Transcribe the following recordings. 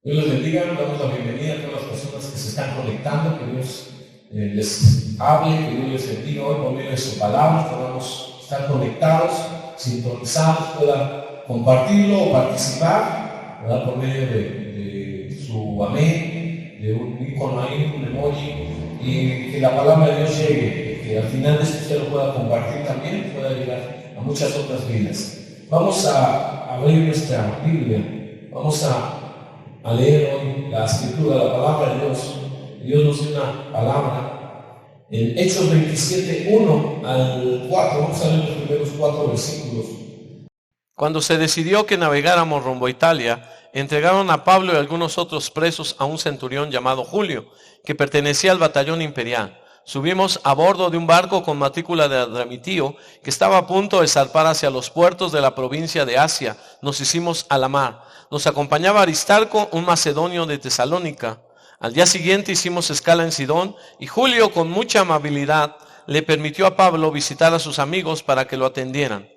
Dios les bendiga, damos la bienvenida a todas las personas que se están conectando, que Dios les hable, que Dios les bendiga hoy por medio de su palabra, podamos estar conectados, sintonizados, puedan compartirlo o participar, ¿verdad? Por medio de su amén, de un icono ahí, un emoji, y que la palabra de Dios llegue, que al final de esto usted lo pueda compartir también, pueda llegar a muchas otras vidas. Vamos a abrir nuestra Biblia, vamos a leer hoy la escritura, la palabra de Dios. Dios nos dio una palabra en Hechos 27, 1 al 4. Vamos a leer los primeros 4 versículos. Cuando se decidió que navegáramos rumbo a Italia, entregaron a Pablo y algunos otros presos a un centurión llamado Julio, que pertenecía al batallón imperial. Subimos a bordo de un barco con matrícula de Adramitio, que estaba a punto de zarpar hacia los puertos de la provincia de Asia. Nos hicimos a la mar. Nos acompañaba Aristarco, un macedonio de Tesalónica. Al día siguiente hicimos escala en Sidón y Julio, con mucha amabilidad, le permitió a Pablo visitar a sus amigos para que lo atendieran.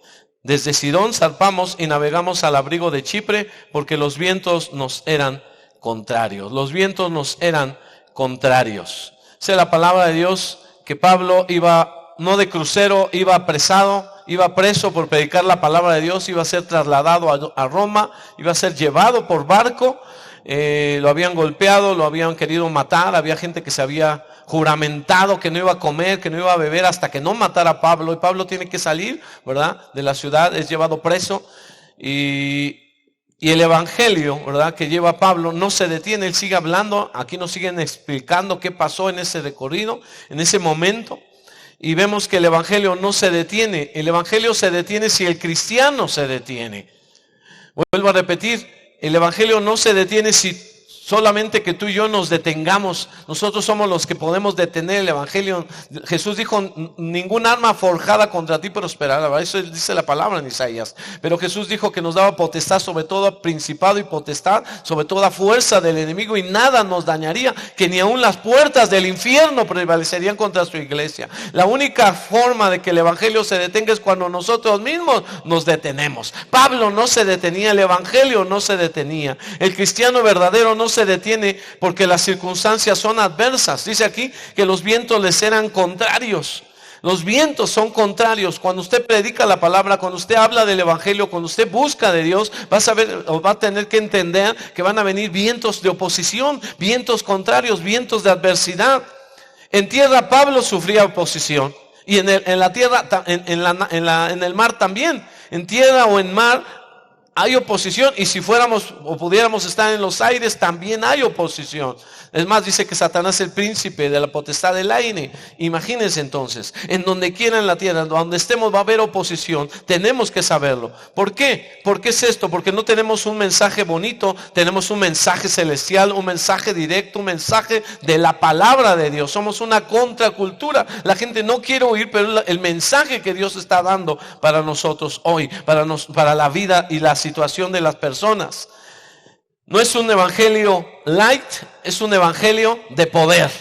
Desde Sidón zarpamos y navegamos al abrigo de Chipre porque los vientos nos eran contrarios. Los vientos nos eran contrarios. Esa es la palabra de Dios, que Pablo iba no de crucero, iba apresado, iba preso por predicar la palabra de Dios, iba a ser trasladado a Roma, iba a ser llevado por barco. Lo habían golpeado, lo habían querido matar, había gente que se había juramentado que no iba a comer, que no iba a beber hasta que no matara a Pablo, y Pablo tiene que salir, ¿verdad?, de la ciudad, es llevado preso, y el evangelio, ¿verdad?, que lleva Pablo no se detiene, él sigue hablando. Aquí nos siguen explicando qué pasó en ese recorrido, en ese momento, y vemos que el evangelio no se detiene. El evangelio se detiene si el cristiano se detiene. Vuelvo a repetir, el evangelio no se detiene si solamente que tú y yo nos detengamos. Nosotros somos los que podemos detener el evangelio. Jesús dijo, ningún arma forjada contra ti prosperará. Eso dice la palabra en Isaías. Pero Jesús dijo que nos daba potestad sobre todo principado y potestad, sobre toda fuerza del enemigo, y nada nos dañaría, que ni aun las puertas del infierno prevalecerían contra su iglesia. La única forma de que el evangelio se detenga es cuando nosotros mismos nos detenemos. Pablo no se detenía, el evangelio no se detenía. El cristiano verdadero no se detiene porque las circunstancias son adversas. Dice aquí que los vientos les eran contrarios. Los vientos son contrarios. Cuando usted predica la palabra, cuando usted habla del evangelio, cuando usted busca de Dios, va a tener que entender que van a venir vientos de oposición, vientos contrarios, vientos de adversidad. En tierra Pablo sufría oposición, y en la tierra, en el mar también. En tierra o en mar hay oposición, y si fuéramos o pudiéramos estar en los aires, también hay oposición. Es más, dice que Satanás es el príncipe de la potestad del aire. Imagínense entonces, en donde quiera en la tierra, donde estemos va a haber oposición. Tenemos que saberlo. ¿Por qué? ¿Por qué es esto? Porque no tenemos un mensaje bonito, tenemos un mensaje celestial, un mensaje directo, un mensaje de la palabra de Dios. Somos una contracultura. La gente no quiere oír, pero el mensaje que Dios está dando para nosotros hoy, para la vida y la situación de las personas. No es un evangelio light, es un evangelio de poder.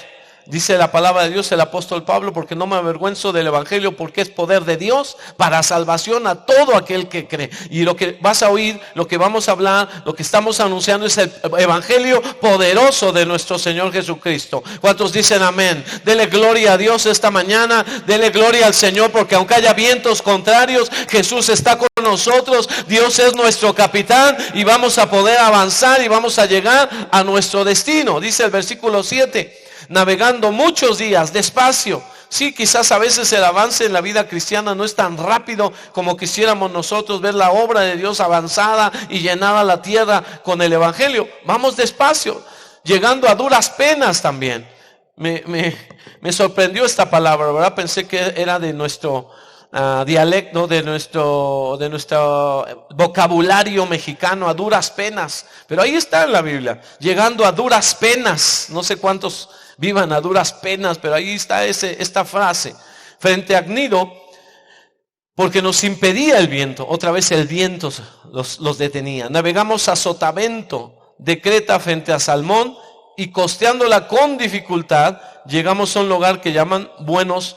Dice la palabra de Dios el apóstol Pablo, porque no me avergüenzo del evangelio, porque es poder de Dios para salvación a todo aquel que cree. Y lo que vas a oír, lo que vamos a hablar, lo que estamos anunciando es el evangelio poderoso de nuestro Señor Jesucristo. ¿Cuántos dicen amén? Dele gloria a Dios esta mañana, dele gloria al Señor, porque aunque haya vientos contrarios, Jesús está con nosotros. Dios es nuestro capitán y vamos a poder avanzar y vamos a llegar a nuestro destino. Dice el versículo 7. Navegando muchos días, despacio. Sí, quizás a veces el avance en la vida cristiana no es tan rápido como quisiéramos nosotros ver la obra de Dios avanzada y llenada la tierra con el evangelio. Vamos despacio, llegando a duras penas también. Me sorprendió esta palabra, ¿verdad? Pensé que era de nuestro dialecto, de nuestro vocabulario mexicano, a duras penas. Pero ahí está en la Biblia, llegando a duras penas. No sé cuántos vivan a duras penas, pero ahí está esta frase. Frente a Gnido, porque nos impedía el viento. Otra vez el viento los detenía. Navegamos a Sotavento de Creta frente a Salmón, y costeándola con dificultad, llegamos a un lugar que llaman Buenos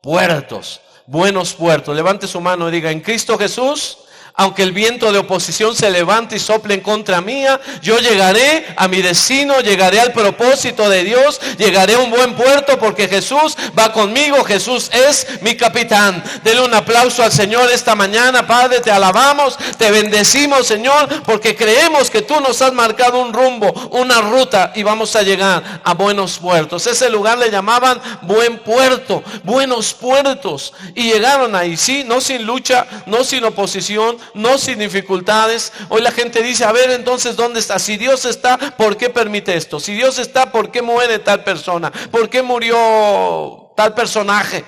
Puertos. Buenos Puertos. Levante su mano y diga: en Cristo Jesús Aunque el viento de oposición se levante y sople en contra mía, yo llegaré a mi destino, llegaré al propósito de Dios, llegaré a un buen puerto porque Jesús va conmigo, Jesús es mi capitán. Denle un aplauso al Señor esta mañana. Padre, te alabamos, te bendecimos, Señor, porque creemos que tú nos has marcado un rumbo, una ruta, y vamos a llegar a buenos puertos. Ese lugar le llamaban buen puerto, buenos puertos, y llegaron ahí, sí, no sin lucha, no sin oposición, no sin dificultades. Hoy la gente dice, a ver, entonces, ¿dónde está? Si Dios está, ¿por qué permite esto? Si Dios está, ¿por qué muere tal persona? ¿Por qué murió tal personaje?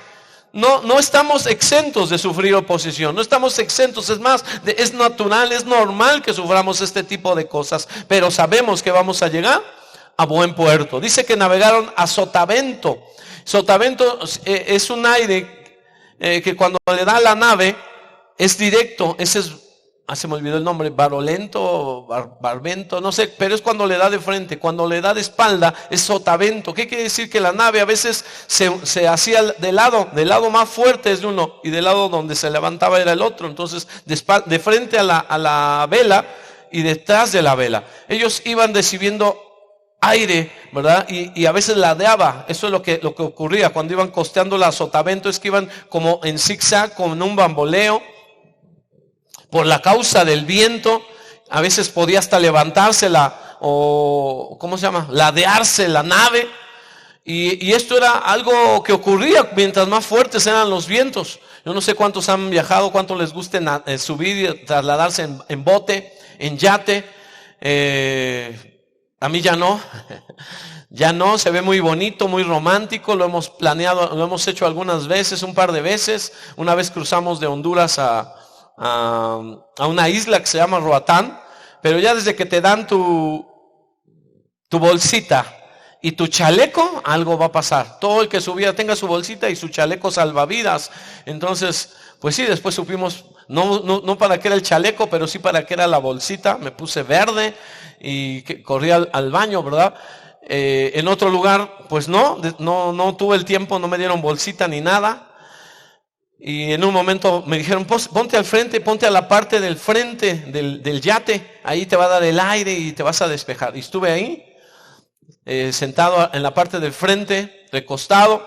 No estamos exentos de sufrir oposición, no estamos exentos, es más, es natural, es normal que suframos este tipo de cosas, pero sabemos que vamos a llegar a buen puerto. Dice que navegaron a sotavento. Sotavento es un aire que cuando le da a la nave es directo. Ese es, se me olvidó el nombre, barolento, barbento, no sé, pero es cuando le da de frente. Cuando le da de espalda es sotavento. ¿Qué quiere decir? Que la nave a veces se hacía del lado más fuerte es de uno y del lado donde se levantaba era el otro. Entonces de frente a la vela y detrás de la vela ellos iban recibiendo aire, ¿verdad? Y a veces ladeaba. Eso es lo que ocurría cuando iban costeando la sotavento, es que iban como en zigzag, con un bamboleo, por la causa del viento. A veces podía hasta levantarse ladearse la nave. Y esto era algo que ocurría mientras más fuertes eran los vientos. Yo no sé cuántos han viajado, cuántos les guste subir y trasladarse en bote, en yate. A mí ya no, se ve muy bonito, muy romántico, lo hemos planeado, lo hemos hecho algunas veces, un par de veces. Una vez cruzamos de Honduras a una isla que se llama Roatán, pero ya desde que te dan tu bolsita y tu chaleco, algo va a pasar. Todo el que subía tenga su bolsita y su chaleco salvavidas. Entonces, pues sí, después supimos, no para qué era el chaleco, pero sí para qué era la bolsita. Me puse verde y corrí al baño, ¿verdad? En otro lugar, pues no tuve el tiempo, no me dieron bolsita ni nada. Y en un momento me dijeron, ponte al frente, ponte a la parte del frente del yate, ahí te va a dar el aire y te vas a despejar. Y estuve ahí, sentado en la parte del frente, recostado,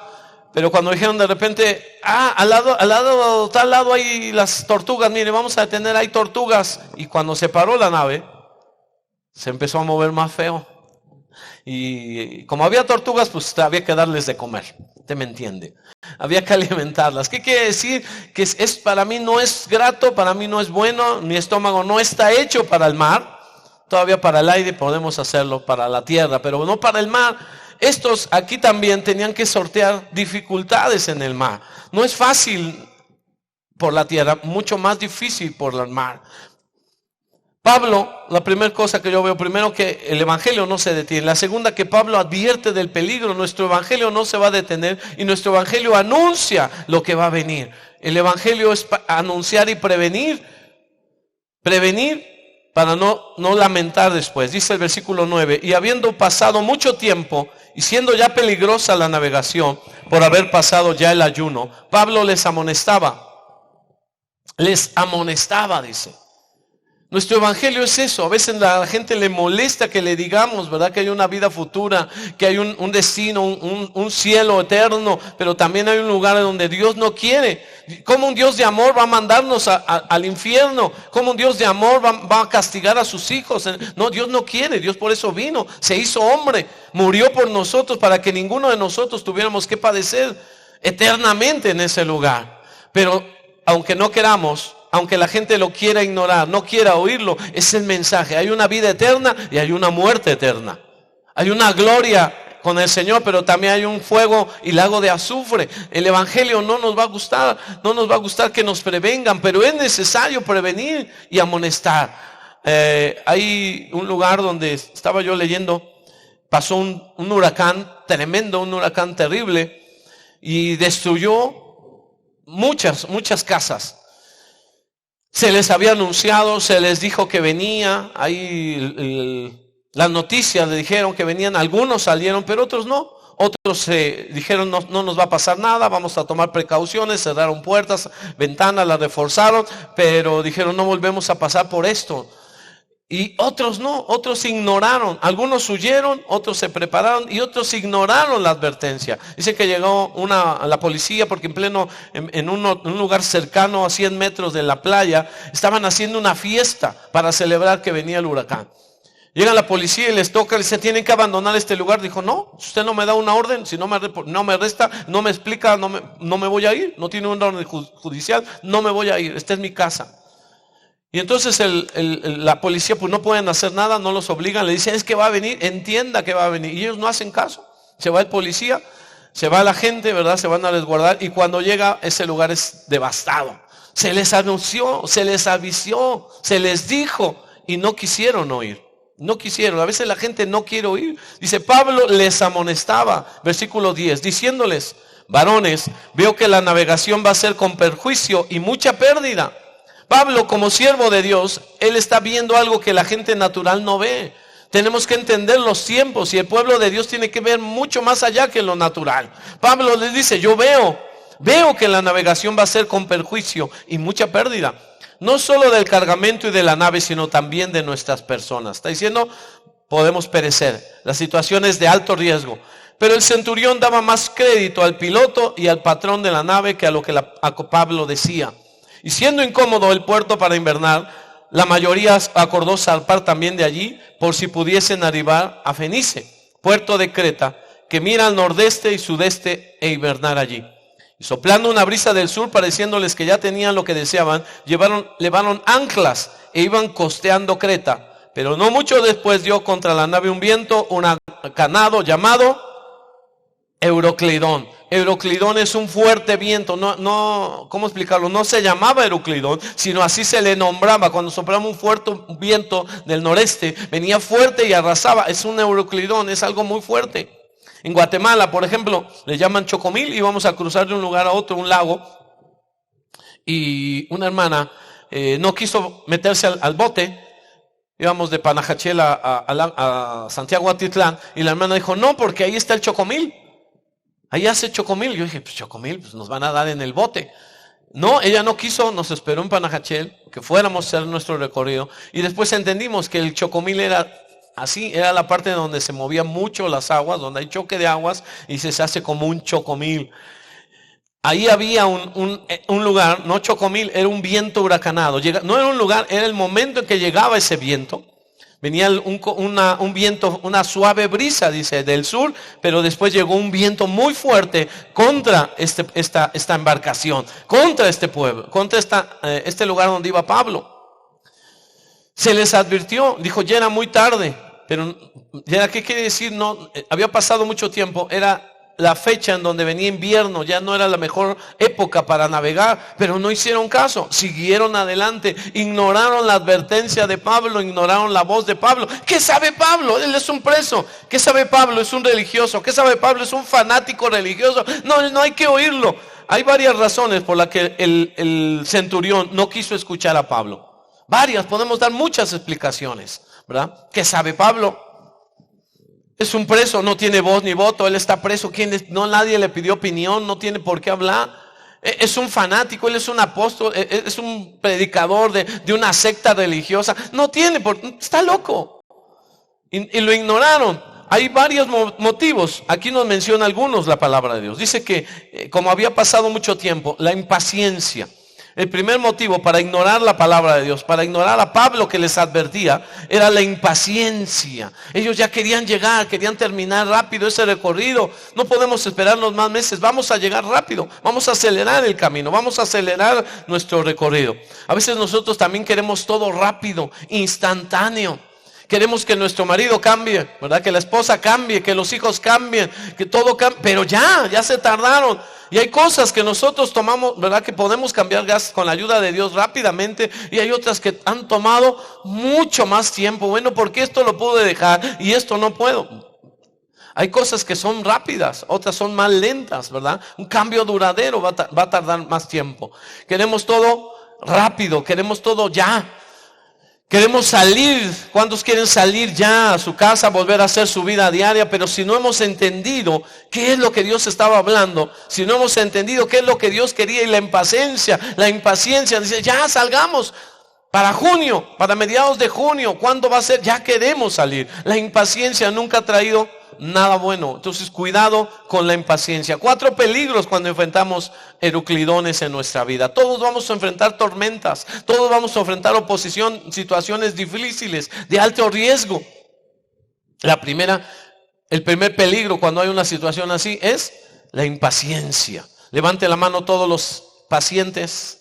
pero cuando dijeron de repente, tal lado hay las tortugas, mire, vamos a tener ahí tortugas. Y cuando se paró la nave, se empezó a mover más feo. Y como había tortugas, pues había que darles de comer. ¿Usted me entiende? Había que alimentarlas. ¿Qué quiere decir? Que para mí no es grato, para mí no es bueno. Mi estómago no está hecho para el mar. Todavía para el aire podemos hacerlo, para la tierra, pero no para el mar. Estos aquí también tenían que sortear dificultades en el mar. No es fácil por la tierra, mucho más difícil por el mar. Pablo, la primera cosa que yo veo, primero que el evangelio no se detiene. La segunda, que Pablo advierte del peligro. Nuestro evangelio no se va a detener y nuestro evangelio anuncia lo que va a venir. El evangelio es anunciar y prevenir para no lamentar después. Dice el versículo 9, y habiendo pasado mucho tiempo y siendo ya peligrosa la navegación por haber pasado ya el ayuno, Pablo les amonestaba, dice. Nuestro evangelio es eso. A veces a la gente le molesta que le digamos, ¿verdad?, que hay una vida futura, que hay un destino, un cielo eterno, pero también hay un lugar donde Dios no quiere. ¿Cómo un Dios de amor va a mandarnos al infierno? ¿Cómo un Dios de amor va a castigar a sus hijos? No, Dios no quiere. Dios por eso vino, se hizo hombre, murió por nosotros para que ninguno de nosotros tuviéramos que padecer eternamente en ese lugar. Pero aunque no queramos, aunque la gente lo quiera ignorar, no quiera oírlo, es el mensaje. Hay una vida eterna y hay una muerte eterna. Hay una gloria con el Señor, pero también hay un fuego y lago de azufre. El evangelio no nos va a gustar que nos prevengan, pero es necesario prevenir y amonestar. Hay un lugar donde estaba yo leyendo, pasó un huracán tremendo, un huracán terrible, y destruyó muchas casas. Se les había anunciado, se les dijo que venía, ahí las noticias le dijeron que venían, algunos salieron, pero otros no. Otros dijeron no nos va a pasar nada, vamos a tomar precauciones, cerraron puertas, ventanas, las reforzaron, pero dijeron no volvemos a pasar por esto. Y otros no, otros ignoraron, algunos huyeron, otros se prepararon y otros ignoraron la advertencia. Dice que llegó la policía porque en un lugar cercano a 100 metros de la playa, estaban haciendo una fiesta para celebrar que venía el huracán. Llega la policía y les toca, les dice, tienen que abandonar este lugar. Dijo, no, usted no me da una orden, si no me arresta, no me explica, no me voy a ir, no tiene una orden judicial, no me voy a ir, esta es mi casa. Y entonces la policía pues no pueden hacer nada, no los obligan, le dicen, es que va a venir, entienda que va a venir. Y ellos no hacen caso, se va el policía, se va la gente, ¿verdad? Se van a resguardar y cuando llega ese lugar es devastado. Se les anunció, se les avisó, se les dijo y no quisieron oír. No quisieron, a veces la gente no quiere oír. Dice, Pablo les amonestaba, versículo 10, diciéndoles, varones, veo que la navegación va a ser con perjuicio y mucha pérdida. Pablo, como siervo de Dios, él está viendo algo que la gente natural no ve. Tenemos que entender los tiempos y el pueblo de Dios tiene que ver mucho más allá que lo natural. Pablo les dice, yo veo que la navegación va a ser con perjuicio y mucha pérdida. No solo del cargamento y de la nave, sino también de nuestras personas. Está diciendo, podemos perecer. La situación es de alto riesgo. Pero el centurión daba más crédito al piloto y al patrón de la nave que a lo que Pablo decía. Y siendo incómodo el puerto para invernar, la mayoría acordó zarpar también de allí por si pudiesen arribar a Fenice, puerto de Creta, que mira al nordeste y sudeste e invernar allí. Y soplando una brisa del sur, pareciéndoles que ya tenían lo que deseaban, levaron anclas e iban costeando Creta. Pero no mucho después dio contra la nave un viento huracanado llamado Euroclidón. Euroclidón es un fuerte viento, ¿cómo explicarlo? No se llamaba Euroclidón, sino así se le nombraba. Cuando soplaba un fuerte viento del noreste, venía fuerte y arrasaba. Es un Euroclidón, es algo muy fuerte. En Guatemala, por ejemplo, le llaman chocomil y vamos a cruzar de un lugar a otro, un lago. Y una hermana no quiso meterse al bote. Íbamos de Panajachel a Santiago Atitlán. Y la hermana dijo, no, porque ahí está el chocomil. Ahí hace chocomil. Yo dije, pues chocomil, pues nos van a dar en el bote. No, ella no quiso, nos esperó en Panajachel, que fuéramos a hacer nuestro recorrido. Y después entendimos que el chocomil era así, era la parte donde se movían mucho las aguas, donde hay choque de aguas y se hace como un chocomil. Ahí había un lugar, no chocomil, era un viento huracanado. No era un lugar, era el momento en que llegaba ese viento. Venía un viento, una suave brisa, dice, del sur, pero después llegó un viento muy fuerte contra esta embarcación, contra este pueblo, contra este lugar donde iba Pablo. Se les advirtió, dijo, ya era muy tarde, pero ya ¿qué quiere decir? No, había pasado mucho tiempo, era la fecha en donde venía invierno, ya no era la mejor época para navegar, pero no hicieron caso, siguieron adelante, ignoraron la advertencia de Pablo, ignoraron la voz de Pablo. ¿Qué sabe Pablo? Él es un preso. ¿Qué sabe Pablo? Es un religioso. ¿Qué sabe Pablo? Es un fanático religioso. No hay que oírlo. Hay varias razones por las que el centurión no quiso escuchar a Pablo. Varias, podemos dar muchas explicaciones, ¿verdad? ¿Qué sabe Pablo? Es un preso, no tiene voz ni voto, él está preso, nadie le pidió opinión, no tiene por qué hablar. Es un fanático, él es un apóstol, es un predicador de una secta religiosa, está loco. Y lo ignoraron. Hay varios motivos, aquí nos menciona algunos la palabra de Dios. Dice que como había pasado mucho tiempo, la impaciencia. El primer motivo para ignorar la palabra de Dios, para ignorar a Pablo que les advertía, era la impaciencia. Ellos ya querían llegar, querían terminar rápido ese recorrido. No podemos esperarnos más meses, vamos a llegar rápido, vamos a acelerar el camino, vamos a acelerar nuestro recorrido. A veces nosotros también queremos todo rápido, instantáneo. Queremos que nuestro marido cambie, ¿verdad? Que la esposa cambie, que los hijos cambien, que todo cambie. Pero ya se tardaron. Y hay cosas que nosotros tomamos, ¿verdad? Que podemos cambiar con la ayuda de Dios rápidamente. Y hay otras que han tomado mucho más tiempo. Bueno, porque esto lo pude dejar y esto no puedo. Hay cosas que son rápidas, otras son más lentas, ¿verdad? Un cambio duradero va a tardar más tiempo. Queremos todo rápido, queremos todo ya. Queremos salir. ¿Cuántos quieren salir ya a su casa, volver a hacer su vida diaria? Pero si no hemos entendido qué es lo que Dios estaba hablando, si no hemos entendido qué es lo que Dios quería, y la impaciencia, dice, ya salgamos para junio, para mediados de junio. ¿Cuándo va a ser? Ya queremos salir. La impaciencia nunca ha traído nada bueno. Entonces, cuidado con la impaciencia. 4 peligros cuando enfrentamos Euclidones en nuestra vida. Todos vamos a enfrentar tormentas, todos vamos a enfrentar oposición, situaciones difíciles, de alto riesgo. El primer peligro cuando hay una situación así es la impaciencia. Levante la mano todos los pacientes.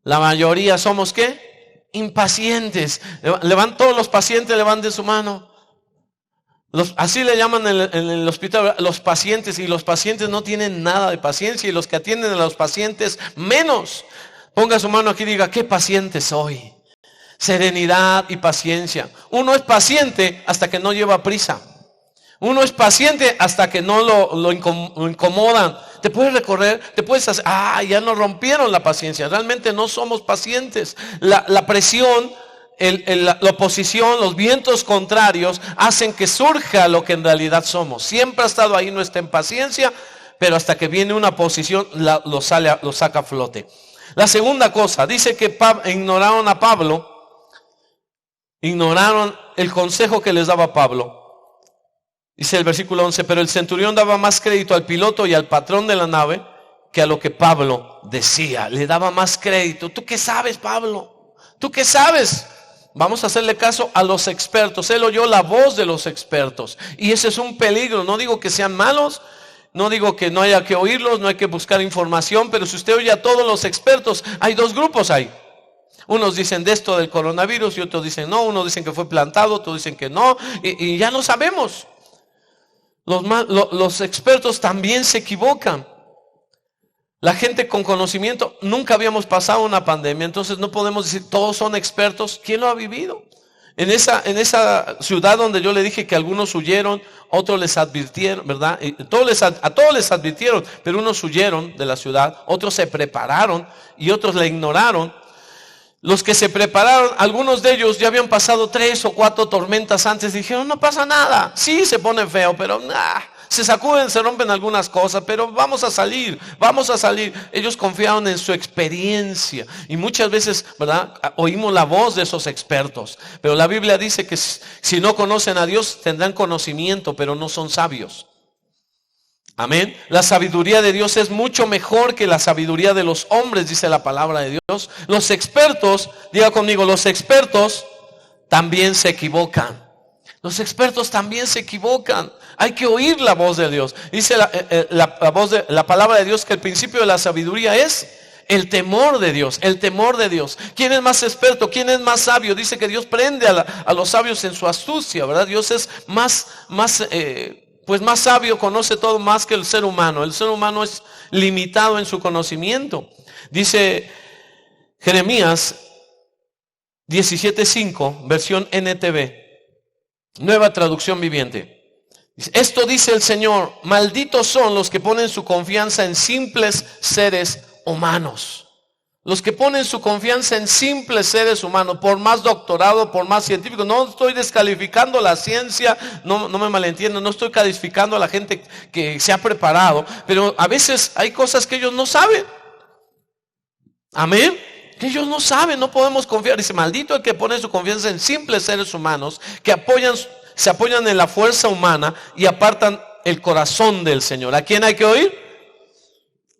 La mayoría somos ¿qué? Impacientes. Todos los pacientes levanten su mano. Así le llaman en el hospital los pacientes, y los pacientes no tienen nada de paciencia, y los que atienden a los pacientes menos. Ponga su mano aquí y diga, ¿qué paciente soy? Serenidad y paciencia. Uno es paciente hasta que no lleva prisa. Uno es paciente hasta que no lo incomodan. Te puedes recorrer, te puedes hacer, ya nos rompieron la paciencia. Realmente no somos pacientes. La presión, la oposición, los vientos contrarios hacen que surja lo que en realidad somos. Siempre ha estado ahí nuestra impaciencia, pero hasta que viene una oposición lo saca a flote. La segunda cosa, dice que ignoraron a Pablo, ignoraron el consejo que les daba Pablo. Dice el versículo 11, pero el centurión daba más crédito al piloto y al patrón de la nave que a lo que Pablo decía. Le daba más crédito. ¿Tú qué sabes, Pablo? ¿Tú qué sabes? Vamos a hacerle caso a los expertos. Él oyó la voz de los expertos. Y ese es un peligro. No digo que sean malos, no digo que no haya que oírlos, no hay que buscar información, pero si usted oye a todos los expertos, hay 2 grupos ahí. Unos dicen de esto del coronavirus y otros dicen no. Unos dicen que fue plantado, otros dicen que no. Y ya no sabemos. Los expertos también se equivocan. La gente con conocimiento, nunca habíamos pasado una pandemia, entonces no podemos decir todos son expertos. ¿Quién lo ha vivido? En esa ciudad donde yo le dije que algunos huyeron, otros les advirtieron, ¿verdad? A todos les advirtieron, pero unos huyeron de la ciudad, otros se prepararon y otros la ignoraron. Los que se prepararon, algunos de ellos ya habían pasado 3 o 4 tormentas antes, dijeron no pasa nada. Sí, se pone feo, pero se sacuden, se rompen algunas cosas, pero vamos a salir. Ellos confiaron en su experiencia, y muchas veces, ¿verdad?, oímos la voz de esos expertos, pero la Biblia dice que si no conocen a Dios tendrán conocimiento, pero no son sabios. Amén. La sabiduría de Dios es mucho mejor que la sabiduría de los hombres, dice la palabra de Dios. Los expertos, diga conmigo, los expertos también se equivocan. Los expertos también se equivocan. Hay que oír la voz de Dios. Dice la palabra de Dios que el principio de la sabiduría es el temor de Dios. El temor de Dios. ¿Quién es más experto? ¿Quién es más sabio? Dice que Dios prende a los sabios en su astucia, ¿verdad? Dios es más sabio, conoce todo más que el ser humano. El ser humano es limitado en su conocimiento. Dice Jeremías 17:5, versión NTV, nueva traducción viviente. Esto dice el Señor: malditos son los que ponen su confianza en simples seres humanos. Los que ponen su confianza en simples seres humanos, por más doctorado, por más científico. No estoy descalificando la ciencia, no me malentiendan, no estoy calificando a la gente que se ha preparado, pero a veces hay cosas que ellos no saben. Amén. Que ellos no saben, no podemos confiar. Dice, maldito el que pone su confianza en simples seres humanos, que se apoyan en la fuerza humana y apartan el corazón del Señor. ¿A quién hay que oír?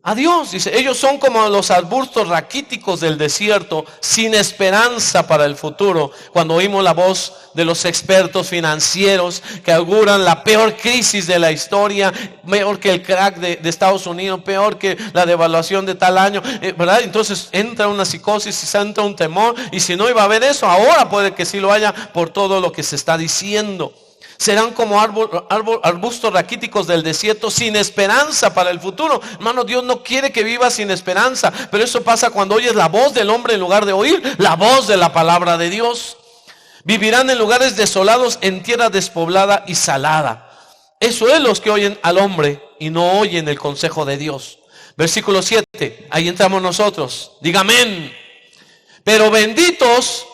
A Dios. Dice, ellos son como los arbustos raquíticos del desierto, sin esperanza para el futuro. Cuando oímos la voz de los expertos financieros que auguran la peor crisis de la historia, peor que el crack de Estados Unidos, peor que la devaluación de tal año, ¿verdad? Entonces entra una psicosis, entra un temor, y si no iba a haber eso, ahora puede que sí lo haya por todo lo que se está diciendo. Serán como arbustos raquíticos del desierto, sin esperanza para el futuro. Hermano, Dios no quiere que vivas sin esperanza, pero eso pasa cuando oyes la voz del hombre en lugar de oír la voz de la palabra de Dios. Vivirán en lugares desolados, en tierra despoblada y salada. Eso es los que oyen al hombre y no oyen el consejo de Dios. Versículo 7, ahí entramos nosotros. Diga amén. Pero benditos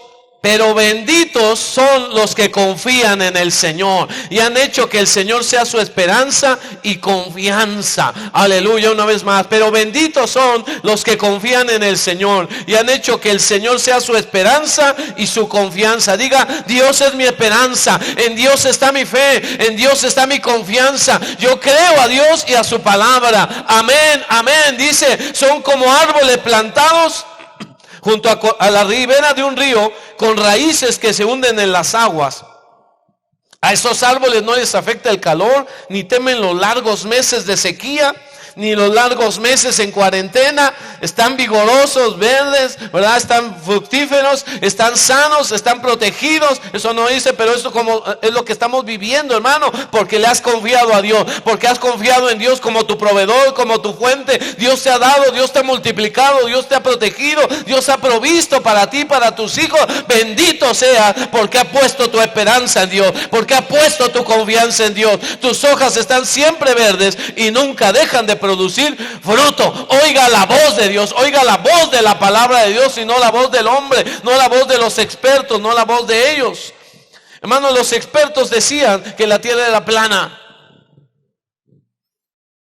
pero benditos son los que confían en el Señor y han hecho que el Señor sea su esperanza y confianza. Aleluya, una vez más. Pero benditos son los que confían en el Señor y han hecho que el Señor sea su esperanza y su confianza. Diga: Dios es mi esperanza, en Dios está mi fe, en Dios está mi confianza. Yo creo a Dios y a su palabra. Amén, amén. Dice: son como árboles plantados junto a la ribera de un río, con raíces que se hunden en las aguas. A esos árboles no les afecta el calor, ni temen los largos meses de sequía, ni los largos meses en cuarentena. Están vigorosos, verdes, ¿verdad? Están fructíferos, están sanos, están protegidos. Eso no dice, pero esto como es lo que estamos viviendo, hermano, porque le has confiado a Dios, porque has confiado en Dios como tu proveedor, como tu fuente. Dios te ha dado, Dios te ha multiplicado, Dios te ha protegido, Dios ha provisto para ti, para tus hijos. Bendito sea, porque ha puesto tu esperanza en Dios, porque ha puesto tu confianza en Dios. Tus hojas están siempre verdes y nunca dejan de producir fruto. Oiga la voz de Dios, oiga la voz de la palabra de Dios y no la voz del hombre, no la voz de los expertos, no la voz de ellos. Hermanos, los expertos decían que la tierra era plana.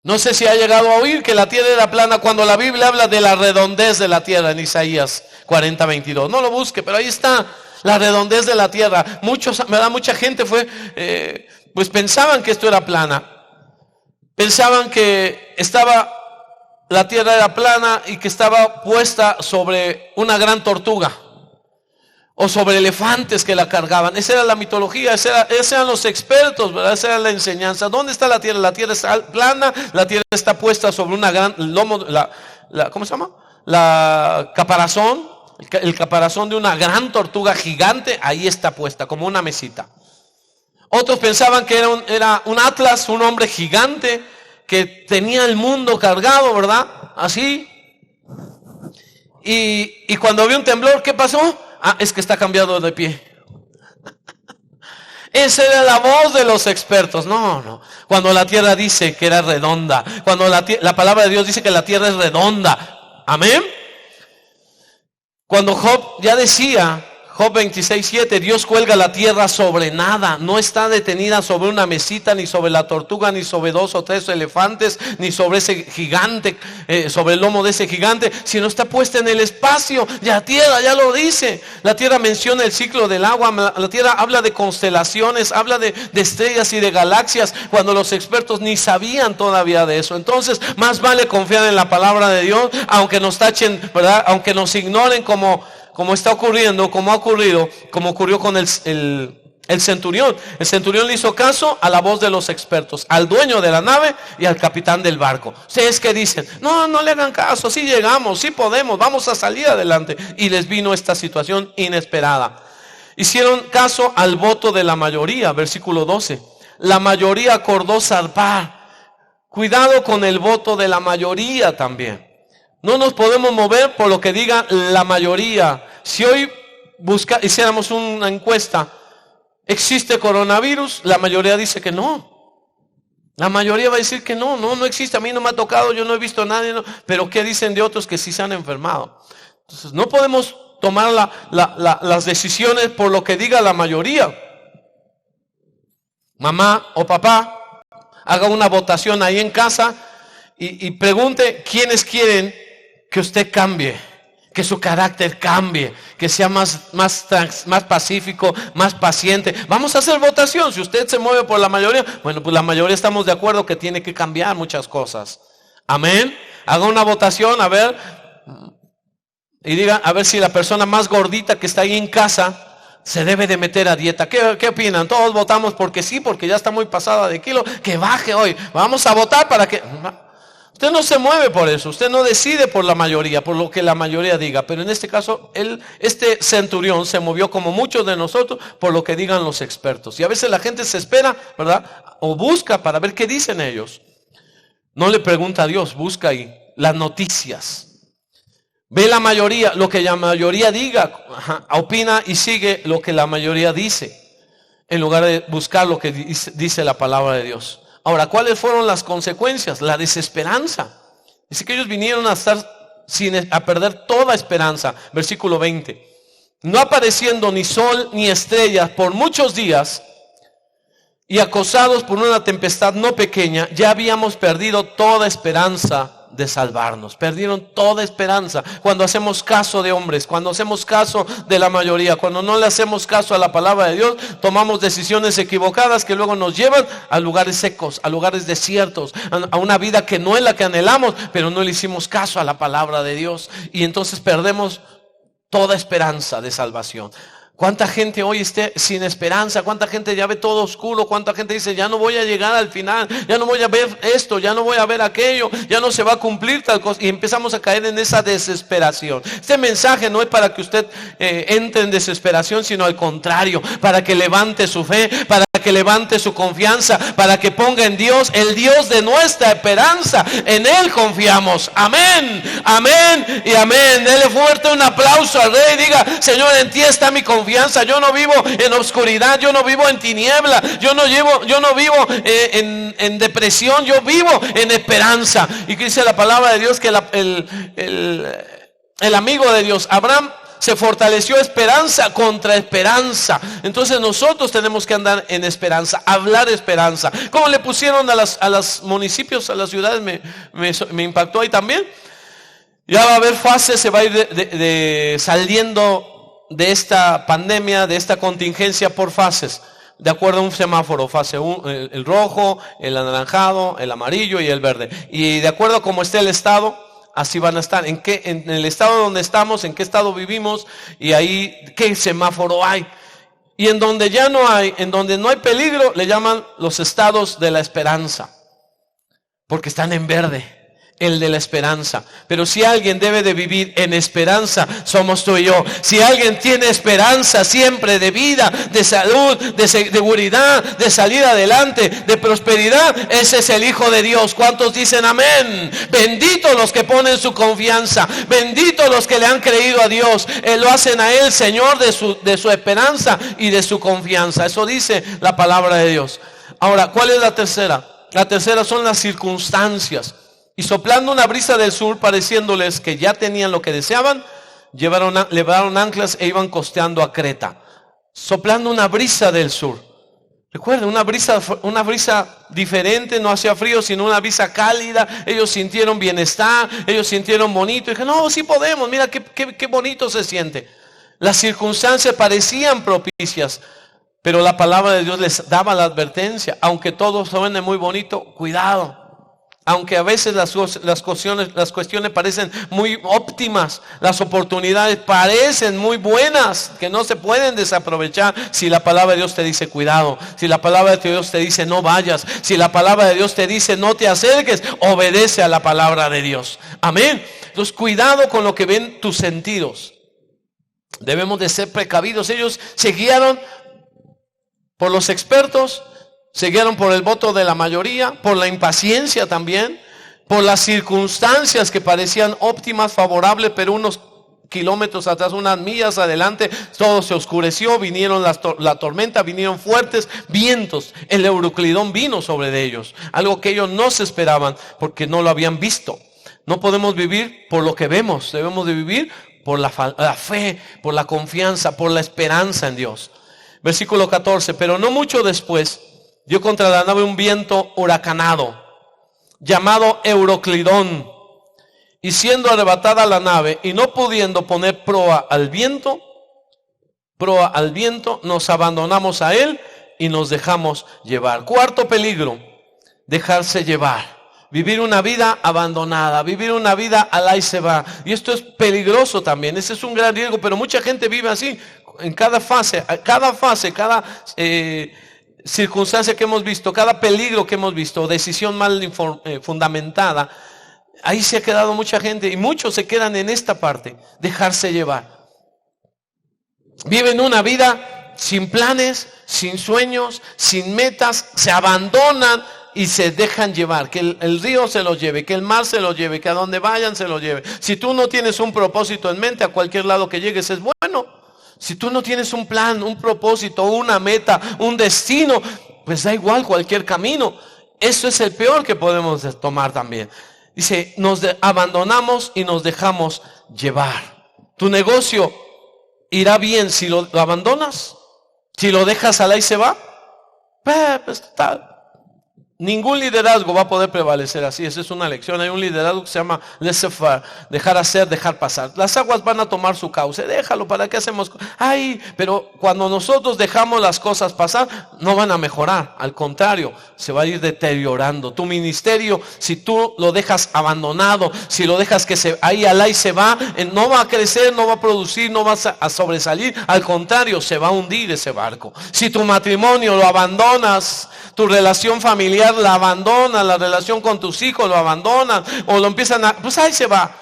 No sé si ha llegado a oír que la tierra era plana cuando la Biblia habla de la redondez de la tierra en Isaías 40:22. No lo busque, pero ahí está la redondez de la tierra. Mucha gente pues pensaban que esto era plana. Pensaban que la tierra era plana y que estaba puesta sobre una gran tortuga o sobre elefantes que la cargaban. Esa era la mitología, esos eran los expertos, ¿verdad? Esa era la enseñanza. ¿Dónde está la tierra? La tierra está plana, la tierra está puesta sobre una gran lomo, ¿cómo se llama? La caparazón, el caparazón de una gran tortuga gigante, ahí está puesta, como una mesita. Otros pensaban que era un Atlas, un hombre gigante que tenía el mundo cargado, ¿verdad? Así. Y cuando había un temblor, ¿qué pasó? Es que está cambiado de pie. Esa era la voz de los expertos. No. Cuando la tierra dice que era redonda, cuando la palabra de Dios dice que la tierra es redonda. Amén. Cuando Job ya decía, Job 26:7, Dios cuelga la tierra sobre nada, no está detenida sobre una mesita, ni sobre la tortuga, ni sobre 2 o 3 elefantes, ni sobre ese gigante, sobre el lomo de ese gigante, sino está puesta en el espacio. La tierra ya lo dice. La tierra menciona el ciclo del agua, la tierra habla de constelaciones, habla de estrellas y de galaxias, cuando los expertos ni sabían todavía de eso. Entonces, más vale confiar en la palabra de Dios, aunque nos tachen, ¿verdad? Aunque nos ignoren como está ocurriendo, como ocurrió con el centurión. El centurión le hizo caso a la voz de los expertos, al dueño de la nave y al capitán del barco. Ustedes que dicen, no le hagan caso, sí llegamos, sí podemos, vamos a salir adelante. Y les vino esta situación inesperada. Hicieron caso al voto de la mayoría, versículo 12. La mayoría acordó zarpar. Cuidado con el voto de la mayoría también. No nos podemos mover por lo que diga la mayoría. Si hoy hiciéramos una encuesta, ¿existe coronavirus? La mayoría dice que no. La mayoría va a decir que no existe. A mí no me ha tocado, yo no he visto a nadie. No. Pero ¿qué dicen de otros que sí se han enfermado? Entonces no podemos tomar las decisiones por lo que diga la mayoría. Mamá o papá, haga una votación ahí en casa y pregunte quiénes quieren que usted cambie, que su carácter cambie, que sea más pacífico, más paciente. Vamos a hacer votación. Si usted se mueve por la mayoría, bueno, pues la mayoría estamos de acuerdo que tiene que cambiar muchas cosas. Amén. Haga una votación, a ver, y diga, a ver si la persona más gordita que está ahí en casa se debe de meter a dieta. ¿Qué opinan? Todos votamos porque sí, porque ya está muy pasada de kilo, que baje hoy. Vamos a votar para que... Usted no se mueve por eso, usted no decide por la mayoría, por lo que la mayoría diga. Pero en este caso, este centurión se movió como muchos de nosotros por lo que digan los expertos. Y a veces la gente se espera, ¿verdad? O busca para ver qué dicen ellos. No le pregunta a Dios, busca ahí las noticias. Ve la mayoría, lo que la mayoría diga, opina y sigue lo que la mayoría dice, en lugar de buscar lo que dice la palabra de Dios. Ahora, ¿cuáles fueron las consecuencias? La desesperanza. Dice que ellos vinieron a perder toda esperanza. Versículo 20. no apareciendo ni sol ni estrellas por muchos días, y acosados por una tempestad no pequeña, ya habíamos perdido toda esperanza de salvarnos. Perdieron toda esperanza cuando hacemos caso de hombres, cuando hacemos caso de la mayoría, cuando no le hacemos caso a la palabra de Dios, tomamos decisiones equivocadas que luego nos llevan a lugares secos, a lugares desiertos, a una vida que no es la que anhelamos, pero no le hicimos caso a la palabra de Dios, y entonces perdemos toda esperanza de salvación. ¿Cuánta gente hoy esté sin esperanza? ¿Cuánta gente ya ve todo oscuro? ¿Cuánta gente dice, ya no voy a llegar al final, ya no voy a ver esto, ya no voy a ver aquello, ya no se va a cumplir tal cosa? Y empezamos a caer en esa desesperación. Este mensaje no es para que usted entre en desesperación, sino al contrario, para que levante su fe, para que levante su confianza, para que ponga en Dios, el Dios de nuestra esperanza. En Él confiamos. Amén, amén y amén. Dele fuerte un aplauso al Rey. Diga, Señor, en ti está mi confianza. Yo no vivo en oscuridad, yo no vivo en tiniebla, yo no vivo en depresión, yo vivo en esperanza. Y que dice la palabra de Dios que el amigo de Dios, Abraham, se fortaleció esperanza contra esperanza. Entonces nosotros tenemos que andar en esperanza, hablar esperanza. ¿Cómo le pusieron a los municipios, a las ciudades? Me impactó ahí también. Ya va a haber fases, se va a ir saliendo de esta pandemia, de esta contingencia por fases, de acuerdo a un semáforo, fase 1, el rojo, el anaranjado, el amarillo y el verde. Y de acuerdo a cómo esté el estado, así van a estar. En el estado donde estamos, en qué estado vivimos, y ahí qué semáforo hay. Y en donde ya no hay, en donde no hay peligro, le llaman los estados de la esperanza, porque están en verde. El de la esperanza. Pero si alguien debe de vivir en esperanza, somos tú y yo. Si alguien tiene esperanza siempre de vida, de salud, de seguridad, de salir adelante, de prosperidad, ese es el Hijo de Dios. ¿Cuántos dicen amén? Benditos los que ponen su confianza, benditos los que le han creído a Dios, lo hacen a Él Señor de su esperanza y de su confianza. Eso dice la palabra de Dios. Ahora, ¿cuál es la tercera? La tercera son las circunstancias. Y soplando una brisa del sur, pareciéndoles que ya tenían lo que deseaban, levaron anclas e iban costeando a Creta. Soplando una brisa del sur. Recuerden, una brisa diferente, no hacía frío, sino una brisa cálida. Ellos sintieron bienestar, ellos sintieron bonito. Y dijeron, no, sí podemos, mira qué bonito se siente. Las circunstancias parecían propicias, pero la palabra de Dios les daba la advertencia. Aunque todo suene muy bonito, cuidado. Aunque a veces las cuestiones parecen muy óptimas, las oportunidades parecen muy buenas, que no se pueden desaprovechar, si la palabra de Dios te dice cuidado, si la palabra de Dios te dice no vayas, si la palabra de Dios te dice no te acerques, obedece a la palabra de Dios. Amén. Entonces cuidado con lo que ven tus sentidos. Debemos de ser precavidos. Ellos se guiaron por los expertos, se guiaron por el voto de la mayoría, por la impaciencia también, por las circunstancias que parecían óptimas, favorables, pero unos kilómetros atrás, unas millas adelante, todo se oscureció, vinieron la tormenta, vinieron fuertes vientos, el Euroclidón vino sobre ellos, algo que ellos no se esperaban porque no lo habían visto. No podemos vivir por lo que vemos, debemos de vivir por la fe, por la confianza, por la esperanza en Dios. Versículo 14, pero no mucho después, dio contra la nave un viento huracanado, llamado Euroclidón, y siendo arrebatada la nave, y no pudiendo poner proa al viento, nos abandonamos a él y nos dejamos llevar. Cuarto peligro, dejarse llevar. Vivir una vida abandonada, vivir una vida al ahí se va. Y esto es peligroso también, ese es un gran riesgo, pero mucha gente vive así, en cada fase, cada circunstancia que hemos visto, cada peligro que hemos visto, decisión mal fundamentada, ahí se ha quedado mucha gente y muchos se quedan en esta parte, dejarse llevar. Viven una vida sin planes, sin sueños, sin metas, se abandonan y se dejan llevar, que el río se los lleve, que el mar se los lleve, que a donde vayan se los lleve. Si tú no tienes un propósito en mente, a cualquier lado que llegues es bueno. Si tú no tienes un plan, un propósito, una meta, un destino, pues da igual cualquier camino. Eso es el peor que podemos tomar también. Dice, nos abandonamos y nos dejamos llevar. Tu negocio irá bien si lo abandonas, si lo dejas al ahí se va. Pues, ningún liderazgo va a poder prevalecer así. Esa es una lección. Hay un liderazgo que se llama laissez-faire, dejar hacer, dejar pasar. Las aguas van a tomar su cauce. Déjalo, ¿para qué hacemos? Ay, pero cuando nosotros dejamos las cosas pasar, no van a mejorar. Al contrario, se va a ir deteriorando. Tu ministerio, si tú lo dejas abandonado, si lo dejas que ahí al aire se va, no va a crecer, no va a producir, no vas a sobresalir. Al contrario, se va a hundir ese barco. Si tu matrimonio lo abandonas, tu relación familiar la abandonas, la relación con tus hijos lo abandonas, o lo empiezan a, pues ahí se va.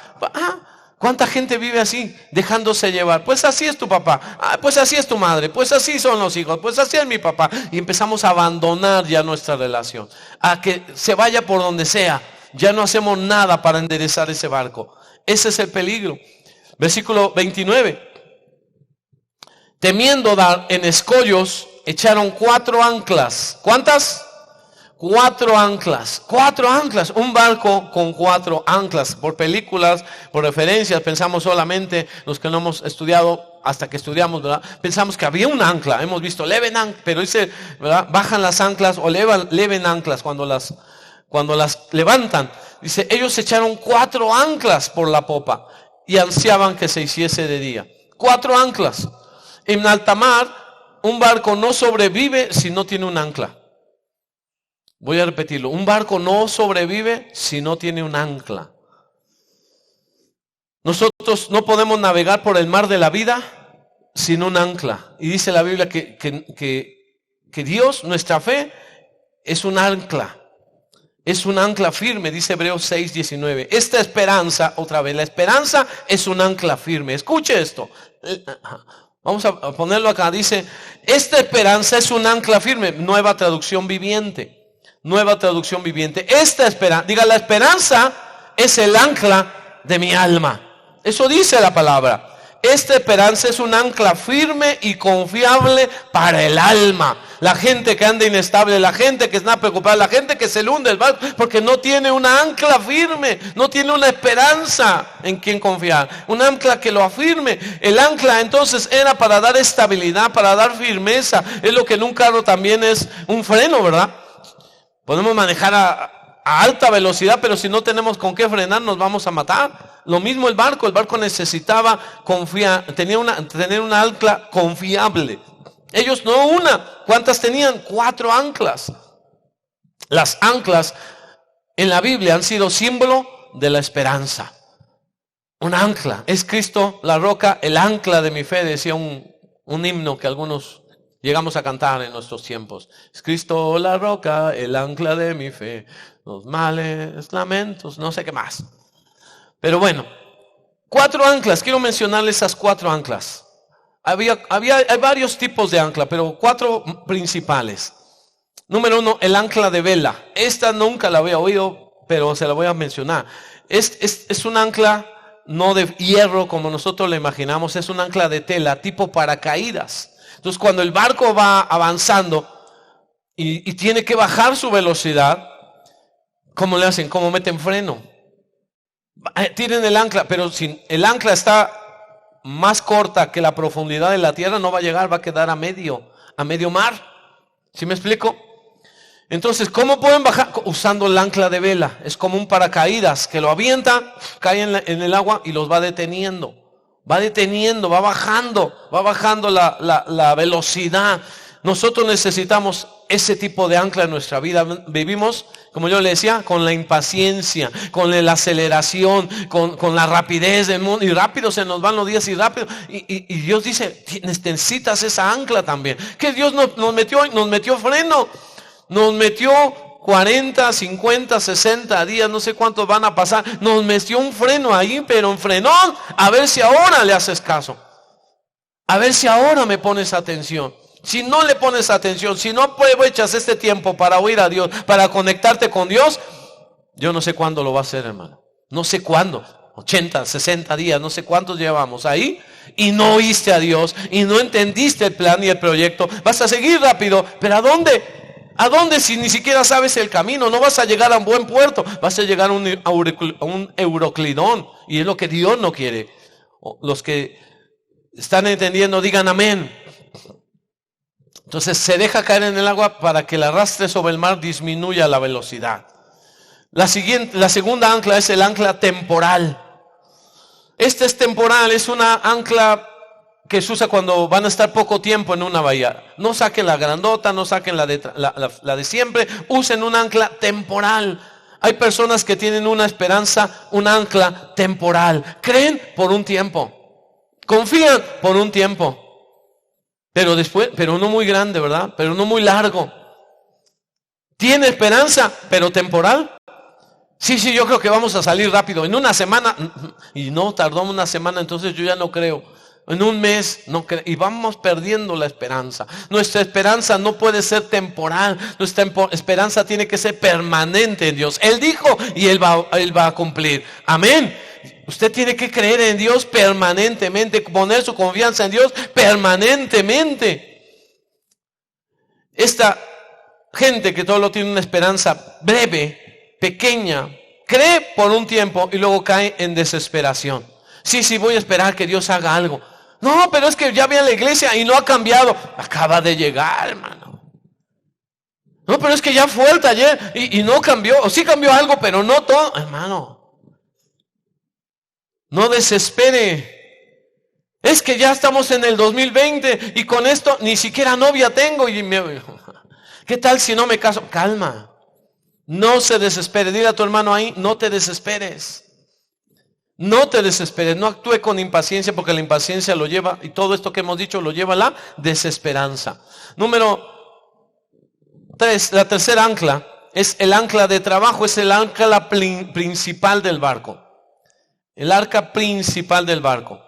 ¿Cuánta gente vive así, dejándose llevar? Pues así es tu papá, pues así es tu madre, pues así son los hijos, pues así es mi papá. Y empezamos a abandonar ya nuestra relación, a que se vaya por donde sea. Ya no hacemos nada para enderezar ese barco. Ese es el peligro. Versículo 29. Temiendo dar en escollos, echaron 4 anclas. ¿Cuántas? 4 anclas. 4 anclas. Un barco con 4 anclas. Por películas, por referencias, pensamos solamente, los que no hemos estudiado, hasta que estudiamos, ¿verdad? Pensamos que había un ancla. Hemos visto leven anclas, pero dice, ¿verdad? Bajan las anclas o leven anclas cuando las levantan. Dice, ellos echaron 4 anclas por la popa y ansiaban que se hiciese de día. 4 anclas. En alta mar, un barco no sobrevive si no tiene un ancla. Voy a repetirlo. Un barco no sobrevive si no tiene un ancla. Nosotros no podemos navegar por el mar de la vida sin un ancla. Y dice la Biblia que Dios, nuestra fe, es un ancla. Es un ancla firme, dice Hebreos 6:19. Esta esperanza, otra vez, la esperanza es un ancla firme. Escuche esto. Vamos a ponerlo acá. Dice, esta esperanza es un ancla firme. Nueva traducción viviente. Nueva traducción viviente. Esta esperanza, diga, la esperanza es el ancla de mi alma. Eso dice la palabra. Esta esperanza es un ancla firme y confiable para el alma. La gente que anda inestable, la gente que está preocupada, la gente que se le hunde el barco porque no tiene una ancla firme, no tiene una esperanza en quien confiar, un ancla que lo afirme. El ancla entonces era para dar estabilidad, para dar firmeza. Es lo que en un carro también es un freno, ¿verdad? Podemos manejar a alta velocidad, pero si no tenemos con qué frenar nos vamos a matar. Lo mismo el barco necesitaba tener una ancla confiable. Ellos no una, ¿cuántas tenían? 4 anclas. Las anclas en la Biblia han sido símbolo de la esperanza. Un ancla, es Cristo la roca, el ancla de mi fe, decía un himno que algunos llegamos a cantar en nuestros tiempos. Es Cristo la roca, el ancla de mi fe, los males, lamentos, no sé qué más. Pero bueno, 4 anclas, quiero mencionarles esas 4 anclas. Hay varios tipos de ancla, pero 4 principales. Número 1, el ancla de vela. Esta nunca la había oído, pero se la voy a mencionar. Es un ancla no de hierro como nosotros la imaginamos, es un ancla de tela, tipo paracaídas. Entonces cuando el barco va avanzando y tiene que bajar su velocidad, ¿cómo le hacen? ¿Cómo meten freno? Tienen el ancla, pero si el ancla está más corta que la profundidad de la tierra, no va a llegar, va a quedar a medio mar. ¿Sí me explico? Entonces, ¿cómo pueden bajar? Usando el ancla de vela. Es como un paracaídas que lo avienta, cae en el agua y los va deteniendo. Va bajando la velocidad. Nosotros necesitamos ese tipo de ancla en nuestra vida. Vivimos, como yo le decía, con la impaciencia, con la aceleración, con la rapidez del mundo. Y rápido se nos van los días y rápido. Y Dios dice, necesitas esa ancla también. Que Dios nos metió freno. Nos metió 40, 50, 60 días, no sé cuántos van a pasar. Nos metió un freno ahí, pero un frenón. A ver si ahora le haces caso. A ver si ahora me pones atención. Si no le pones atención, si no aprovechas este tiempo para oír a Dios, para conectarte con Dios, yo no sé cuándo lo va a hacer, hermano. No sé cuándo. 80, 60 días, no sé cuántos llevamos ahí. Y no oíste a Dios, y no entendiste el plan y el proyecto. Vas a seguir rápido, pero ¿a dónde? ¿A dónde si ni siquiera sabes el camino? No vas a llegar a un buen puerto. Vas a llegar a un Euroclidón. Y es lo que Dios no quiere. Los que ¿Están entendiendo? Digan amén. Entonces se deja caer en el agua para que el arrastre sobre el mar disminuya la velocidad. La segunda ancla es el ancla temporal. Este es temporal, es una ancla que se usa cuando van a estar poco tiempo en una bahía. No saquen la grandota, no saquen la de siempre, usen un ancla temporal. Hay personas que tienen una esperanza, un ancla temporal. Creen por un tiempo, confían por un tiempo, pero no muy grande, ¿verdad? Pero no muy largo. Tiene esperanza, pero temporal. Sí, yo creo que vamos a salir rápido. En una semana, y no tardó una semana, entonces yo ya no creo. En un mes, no creo. Y vamos perdiendo la esperanza. Nuestra esperanza no puede ser temporal. Nuestra esperanza tiene que ser permanente en Dios. Él dijo y Él va a cumplir. Amén. Usted tiene que creer en Dios permanentemente, poner su confianza en Dios permanentemente. Esta gente que todo lo tiene una esperanza breve, pequeña, cree por un tiempo y luego cae en desesperación. Sí, voy a esperar que Dios haga algo. No, pero es que ya vi a la iglesia y no ha cambiado. Acaba de llegar, hermano. No, pero es que ya fue el taller y no cambió. O sí cambió algo, pero no todo. Hermano, no desespere. Es que ya estamos en el 2020 y con esto ni siquiera novia tengo. ¿Qué tal si no me caso? Calma. No se desespere. Dile a tu hermano ahí, no te desesperes. No te desesperes, no actúe con impaciencia, porque la impaciencia lo lleva, y todo esto que hemos dicho lo lleva a la desesperanza. Número 3, la tercera ancla es el ancla de trabajo, es el ancla principal del barco. El arca principal del barco.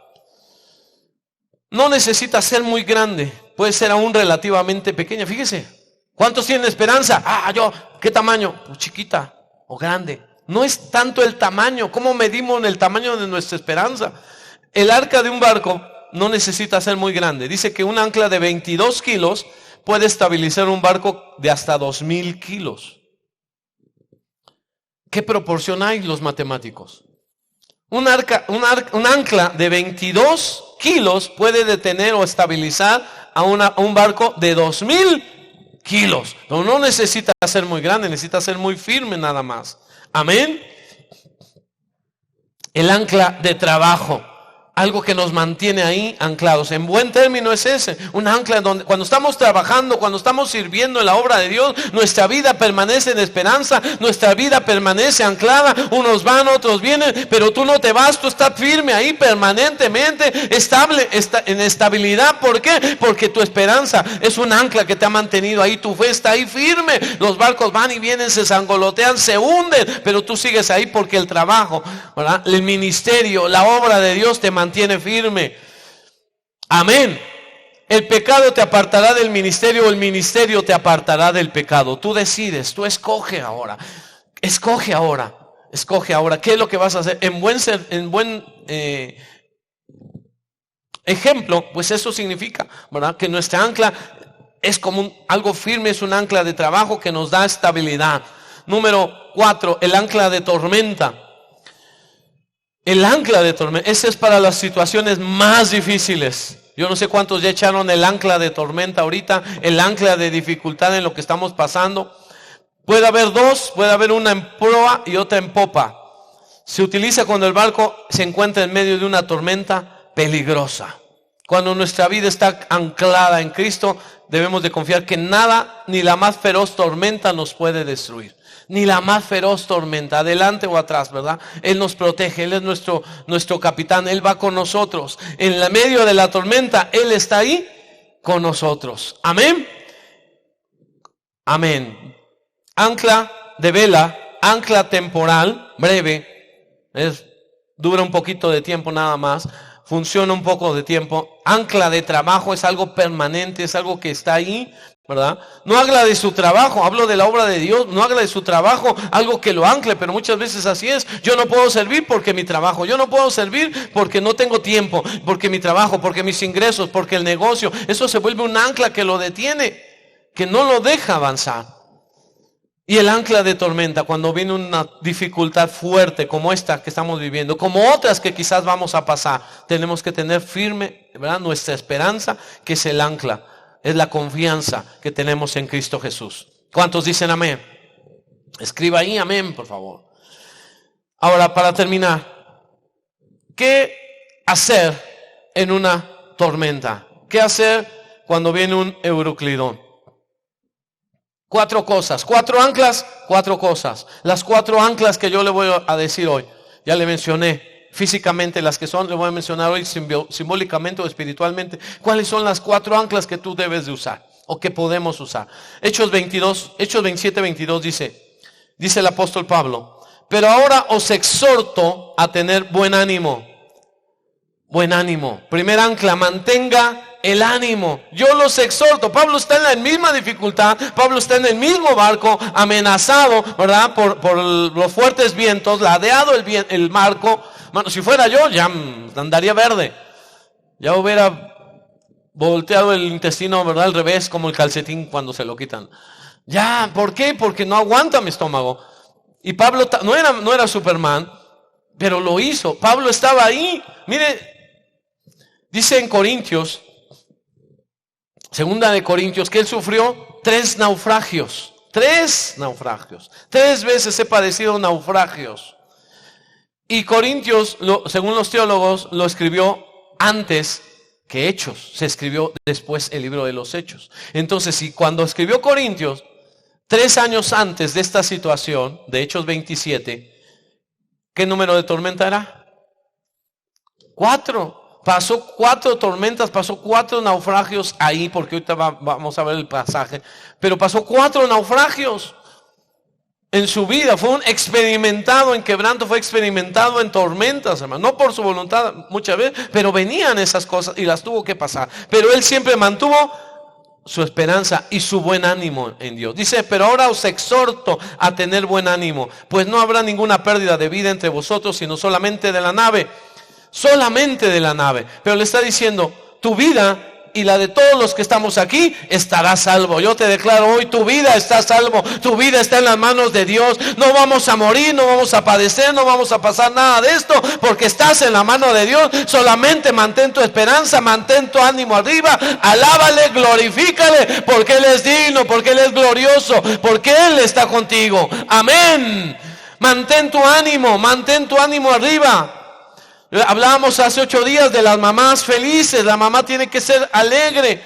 No necesita ser muy grande, puede ser aún relativamente pequeña. Fíjese. ¿Cuántos tienen esperanza? ¿Qué tamaño? Pues chiquita o grande. No es tanto el tamaño. ¿Cómo medimos el tamaño de nuestra esperanza? El arca de un barco no necesita ser muy grande. Dice que un ancla de 22 kilos puede estabilizar un barco de hasta 2000 kilos. ¿Qué proporción hay los matemáticos? Un ancla de 22 kilos puede detener o estabilizar a un barco de 2000 kilos. No necesita ser muy grande, necesita ser muy firme nada más. Amén. El ancla de trabajo, algo que nos mantiene ahí anclados. En buen término es ese, un ancla donde cuando estamos trabajando, cuando estamos sirviendo en la obra de Dios, nuestra vida permanece en esperanza, nuestra vida permanece anclada. Unos van, otros vienen, pero tú no te vas, tú estás firme ahí permanentemente, estable, en estabilidad. ¿Por qué? Porque tu esperanza es un ancla que te ha mantenido ahí, tu fe está ahí firme. Los barcos van y vienen, se sangolotean, se hunden, pero tú sigues ahí porque el trabajo, ¿verdad? El ministerio, la obra de Dios te mantiene firme. Amén. El pecado te apartará del ministerio, o el ministerio te apartará del pecado. Tú decides, tú escoge ahora. Escoge ahora. ¿Qué es lo que vas a hacer? En buen ejemplo, pues eso significa, ¿verdad? Que nuestra ancla es como algo firme, es un ancla de trabajo que nos da estabilidad. Número 4, el ancla de tormenta. El ancla de tormenta, ese es para las situaciones más difíciles. Yo no sé cuántos ya echaron el ancla de tormenta ahorita, el ancla de dificultad en lo que estamos pasando. Puede haber dos, puede haber una en proa y otra en popa. Se utiliza cuando el barco se encuentra en medio de una tormenta peligrosa. Cuando nuestra vida está anclada en Cristo, debemos de confiar que nada, ni la más feroz tormenta nos puede destruir. Ni la más feroz tormenta, adelante o atrás, ¿verdad? Él nos protege, Él es nuestro capitán, Él va con nosotros. En el medio de la tormenta, Él está ahí con nosotros. Amén. Amén. Ancla de vela, ancla temporal, breve, dura un poquito de tiempo nada más, funciona un poco de tiempo. Ancla de trabajo es algo permanente, es algo que está ahí, ¿verdad? No habla de su trabajo, hablo de la obra de Dios, no habla de su trabajo, algo que lo ancle, pero muchas veces así es. Yo no puedo servir porque mi trabajo, yo no puedo servir porque no tengo tiempo, porque mi trabajo, porque mis ingresos, porque el negocio, eso se vuelve un ancla que lo detiene, que no lo deja avanzar. Y el ancla de tormenta, cuando viene una dificultad fuerte como esta que estamos viviendo, como otras que quizás vamos a pasar, tenemos que tener firme, ¿verdad?, nuestra esperanza, que es el ancla, es la confianza que tenemos en Cristo Jesús. ¿Cuántos dicen amén? Escriba ahí amén, por favor. Ahora, para terminar, ¿qué hacer en una tormenta? ¿Qué hacer cuando viene un Euroclidón? 4 cosas, 4 anclas, 4 cosas. Las 4 anclas que yo le voy a decir hoy, ya le mencioné físicamente las que son, le voy a mencionar hoy simbólicamente o espiritualmente. ¿Cuáles son las 4 anclas que tú debes de usar o que podemos usar? Hechos 27, 22 dice el apóstol Pablo: pero ahora os exhorto a tener buen ánimo. Buen ánimo. Primer ancla, mantenga el ánimo. Yo los exhorto. Pablo está en la misma dificultad. Pablo está en el mismo barco, amenazado, ¿verdad?, por los fuertes vientos, ladeado el barco. Bueno, si fuera yo, ya andaría verde. Ya hubiera volteado el intestino, ¿verdad?, al revés, como el calcetín cuando se lo quitan. Ya, ¿por qué? Porque no aguanta mi estómago. Y Pablo no era Superman, pero lo hizo. Pablo estaba ahí. Mire, dice en Corintios, 2 de Corintios, que él sufrió 3 naufragios. 3 naufragios. 3 veces he padecido naufragios. Y Corintios, según los teólogos, lo escribió antes que Hechos. Se escribió después el libro de los Hechos. Entonces, si cuando escribió Corintios, 3 años antes de esta situación, de Hechos 27, ¿qué número de tormenta era? 4. Pasó 4 tormentas, pasó 4 naufragios ahí, porque ahorita vamos a ver el pasaje. Pero pasó 4 naufragios en su vida. Fue un experimentado en quebranto, fue experimentado en tormentas, hermano. No por su voluntad muchas veces, pero venían esas cosas y las tuvo que pasar. Pero él siempre mantuvo su esperanza y su buen ánimo en Dios. Dice: pero ahora os exhorto a tener buen ánimo, pues no habrá ninguna pérdida de vida entre vosotros, sino solamente de la nave. Solamente de la nave. Pero le está diciendo: tu vida y la de todos los que estamos aquí estará salvo. Yo te declaro hoy: tu vida está salvo. Tu vida está en las manos de Dios. No vamos a morir, no vamos a padecer, no vamos a pasar nada de esto, porque estás en la mano de Dios. Solamente mantén tu esperanza, mantén tu ánimo arriba. Alábale, glorifícale, porque Él es digno, porque Él es glorioso, porque Él está contigo. Amén. Mantén tu ánimo arriba. Hablábamos hace 8 días de las mamás felices. La mamá tiene que ser alegre.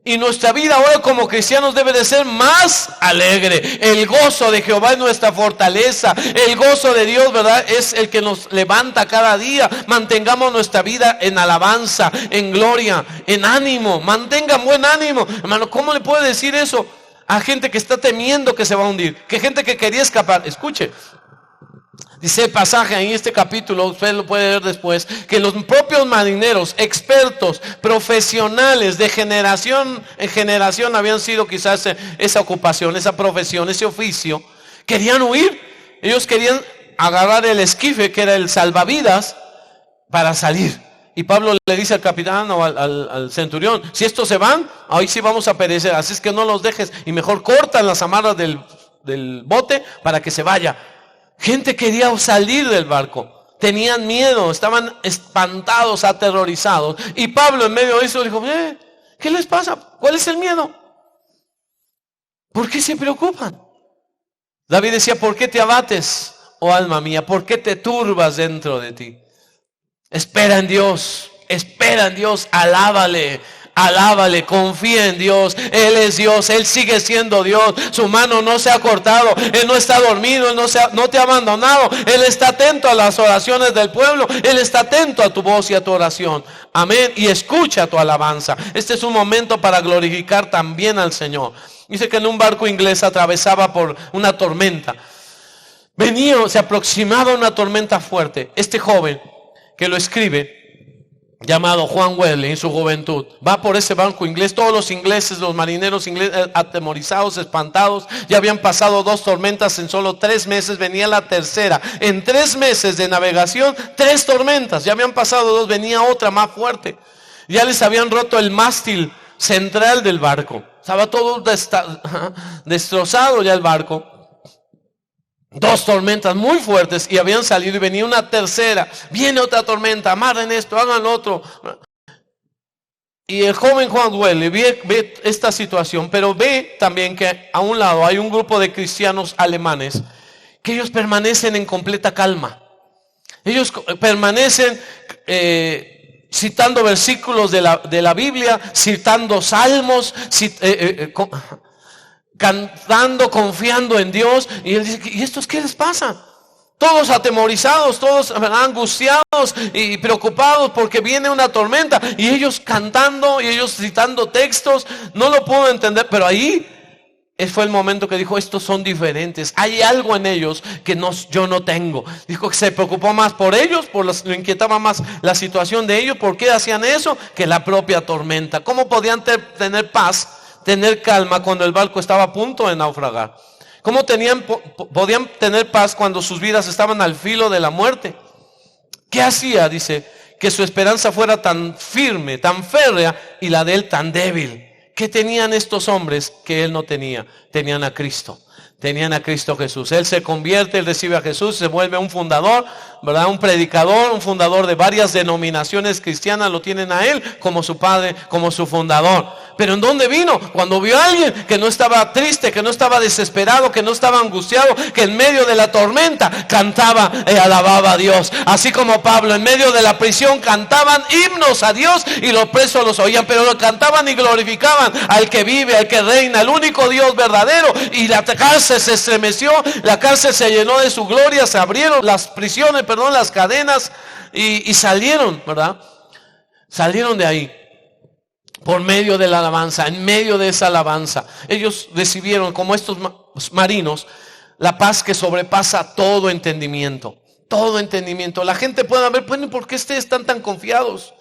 Y nuestra vida ahora como cristianos debe de ser más alegre. El gozo de Jehová es nuestra fortaleza. El gozo de Dios, ¿verdad?, es el que nos levanta cada día. Mantengamos nuestra vida en alabanza, en gloria, en ánimo. Mantengan buen ánimo. Hermano, ¿cómo le puede decir eso a gente que está temiendo que se va a hundir? Que gente que quería escapar. Escuche. Dice el pasaje en este capítulo, usted lo puede ver después, que los propios marineros, expertos, profesionales, de generación en generación habían sido quizás esa ocupación, esa profesión, ese oficio, querían huir. Ellos querían agarrar el esquife, que era el salvavidas, para salir. Y Pablo le dice al capitán o al centurión: si estos se van, hoy sí vamos a perecer, así es que no los dejes, y mejor cortan las amarras del bote para que se vaya. Gente quería salir del barco, tenían miedo, estaban espantados, aterrorizados. Y Pablo en medio de eso dijo: ¿qué les pasa? ¿Cuál es el miedo? ¿Por qué se preocupan? David decía: ¿por qué te abates, oh alma mía? ¿Por qué te turbas dentro de ti? Espera en Dios, alábale. Alábale, confía en Dios. Él es Dios, Él sigue siendo Dios. Su mano no se ha cortado, Él no está dormido, Él no te ha abandonado. Él está atento a las oraciones del pueblo. Él está atento a tu voz y a tu oración. Amén. Y escucha tu alabanza. Este es un momento para glorificar también al Señor. Dice que en un barco inglés atravesaba por una tormenta. Se aproximaba una tormenta fuerte. Este joven que lo escribe, llamado Juan Wesley, en su juventud, va por ese barco inglés. Todos los ingleses, los marineros ingleses, atemorizados, espantados, ya habían pasado 2 tormentas en solo 3 meses, venía la tercera. En 3 meses de navegación, 3 tormentas, ya habían pasado 2, venía otra más fuerte. Ya les habían roto el mástil central del barco, estaba todo destrozado ya el barco. 2 tormentas muy fuertes y habían salido y venía una tercera. Viene otra tormenta, amarren esto, hagan lo otro. Y el joven Juan Wesley ve esta situación, pero ve también que a un lado hay un grupo de cristianos alemanes que ellos permanecen en completa calma. Ellos permanecen citando versículos de la Biblia, citando salmos, cantando, confiando en Dios. Y él dice, ¿y estos qué les pasa? Todos atemorizados, todos angustiados y preocupados porque viene una tormenta. Y ellos cantando y ellos citando textos. No lo puedo entender, pero ahí fue el momento que dijo, estos son diferentes. Hay algo en ellos que yo no tengo. Dijo que se preocupó más por ellos, lo inquietaba más la situación de ellos. ¿Por qué hacían eso? Que la propia tormenta. ¿Cómo podían tener paz, tener calma cuando el barco estaba a punto de naufragar? ¿Cómo podían tener paz cuando sus vidas estaban al filo de la muerte? ¿Qué hacía? Dice, que su esperanza fuera tan firme, tan férrea, y la de él tan débil. ¿Qué tenían estos hombres que él no tenía? Tenían a Cristo. Tenían a Cristo Jesús. Él se convierte, él recibe a Jesús, se vuelve un fundador, ¿verdad? Un predicador, un fundador de varias denominaciones cristianas, lo tienen a él como su padre, como su fundador. Pero ¿en dónde vino? Cuando vio a alguien que no estaba triste, que no estaba desesperado, que no estaba angustiado, que en medio de la tormenta cantaba y alababa a Dios. Así como Pablo en medio de la prisión cantaban himnos a Dios y los presos los oían, pero lo cantaban y glorificaban al que vive, al que reina, al único Dios verdadero. Y la cárcel se estremeció, la cárcel se llenó de su gloria, se abrieron las prisiones, las cadenas y salieron, ¿verdad? Salieron de ahí. Por medio de la alabanza, en medio de esa alabanza, ellos recibieron, como estos marinos, la paz que sobrepasa todo entendimiento. Todo entendimiento. La gente puede ver, bueno, ¿por qué ustedes están tan confiados?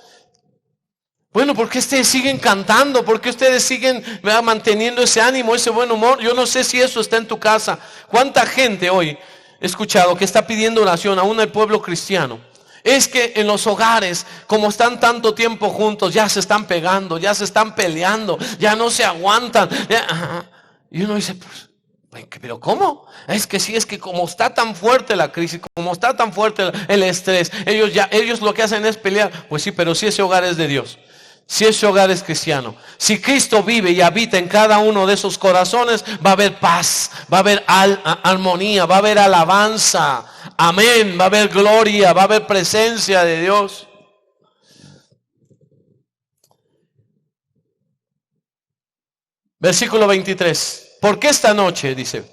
Bueno, ¿por qué ustedes siguen cantando? ¿Por qué ustedes siguen, ¿verdad?, manteniendo ese ánimo, ese buen humor? Yo no sé si eso está en tu casa. ¿Cuánta gente hoy he escuchado que está pidiendo oración, aún el pueblo cristiano? Es que en los hogares, como están tanto tiempo juntos, ya se están pegando, ya se están peleando, ya no se aguantan. Y uno dice, pues, ¿pero cómo? Es que sí, es que como está tan fuerte la crisis, como está tan fuerte el estrés, ellos lo que hacen es pelear. Pues sí, pero si ese hogar es de Dios, si ese hogar es cristiano, si Cristo vive y habita en cada uno de esos corazones, va a haber paz, va a haber armonía, va a haber alabanza. Amén, va a haber gloria, va a haber presencia de Dios. Versículo 23. Porque esta noche, dice,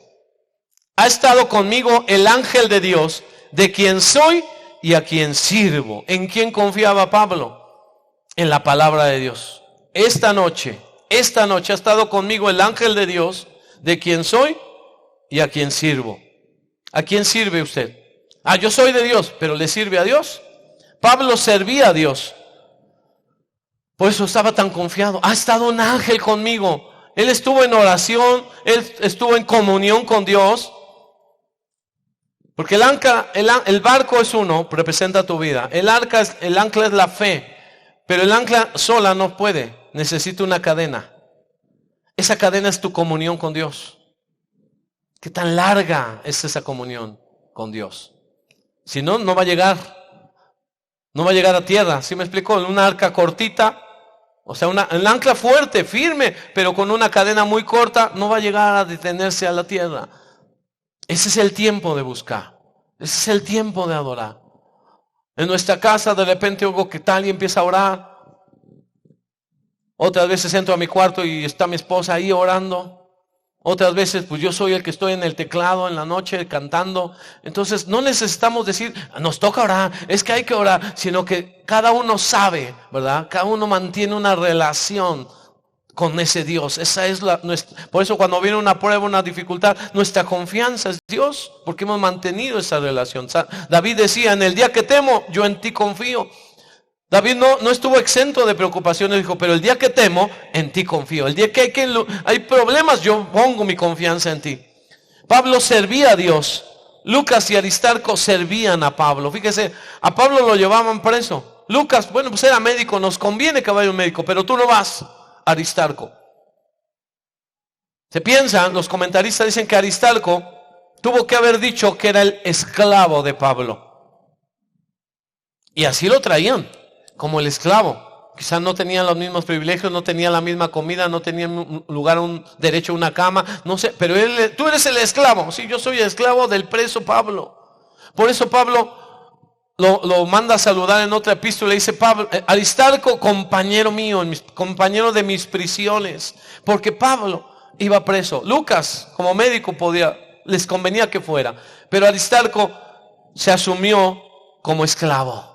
ha estado conmigo el ángel de Dios, de quien soy y a quien sirvo. ¿En quién confiaba Pablo? En la palabra de Dios. Esta noche ha estado conmigo el ángel de Dios, de quien soy y a quien sirvo. ¿A quién sirve usted? Yo soy de Dios, pero ¿le sirve a Dios? Pablo servía a Dios. Por eso estaba tan confiado. Ha estado un ángel conmigo. Él estuvo en oración, él estuvo en comunión con Dios. Porque el barco es uno, representa tu vida. El ancla es la fe. Pero el ancla sola no puede, necesita una cadena. Esa cadena es tu comunión con Dios. ¿Qué tan larga es esa comunión con Dios? Si no, no va a llegar. No va a llegar a tierra. ¿Sí me explicó? Una arca cortita, o sea, un ancla fuerte, firme, pero con una cadena muy corta, no va a llegar a detenerse a la tierra. Ese es el tiempo de buscar. Ese es el tiempo de adorar. En nuestra casa de repente oigo que tal y empieza a orar. Otras veces entro a mi cuarto y está mi esposa ahí orando. Otras veces pues yo soy el que estoy en el teclado en la noche cantando. Entonces no necesitamos decir, nos toca orar, es que hay que orar, sino que cada uno sabe, ¿verdad? Cada uno mantiene una relación con ese Dios. Esa es por eso cuando viene una prueba, una dificultad, nuestra confianza es Dios, porque hemos mantenido esa relación. David decía, en el día que temo, yo en ti confío. David no estuvo exento de preocupaciones, dijo, pero el día que temo, en ti confío. El día que hay problemas, yo pongo mi confianza en ti. Pablo servía a Dios. Lucas y Aristarco servían a Pablo. Fíjese, a Pablo lo llevaban preso. Lucas, bueno, pues era médico, nos conviene que vaya un médico, pero tú no vas, Aristarco. Se piensa, los comentaristas dicen que Aristarco tuvo que haber dicho que era el esclavo de Pablo. Y así lo traían, como el esclavo. Quizás no tenían los mismos privilegios, no tenían la misma comida, no tenían un lugar, un derecho a una cama, no sé, pero tú eres el esclavo. Sí, yo soy el esclavo del preso Pablo. Por eso Pablo lo manda a saludar en otra epístola. Le dice: Pablo, Aristarco, compañero mío, compañero de mis prisiones. Porque Pablo iba preso. Lucas, como médico, les convenía que fuera. Pero Aristarco se asumió como esclavo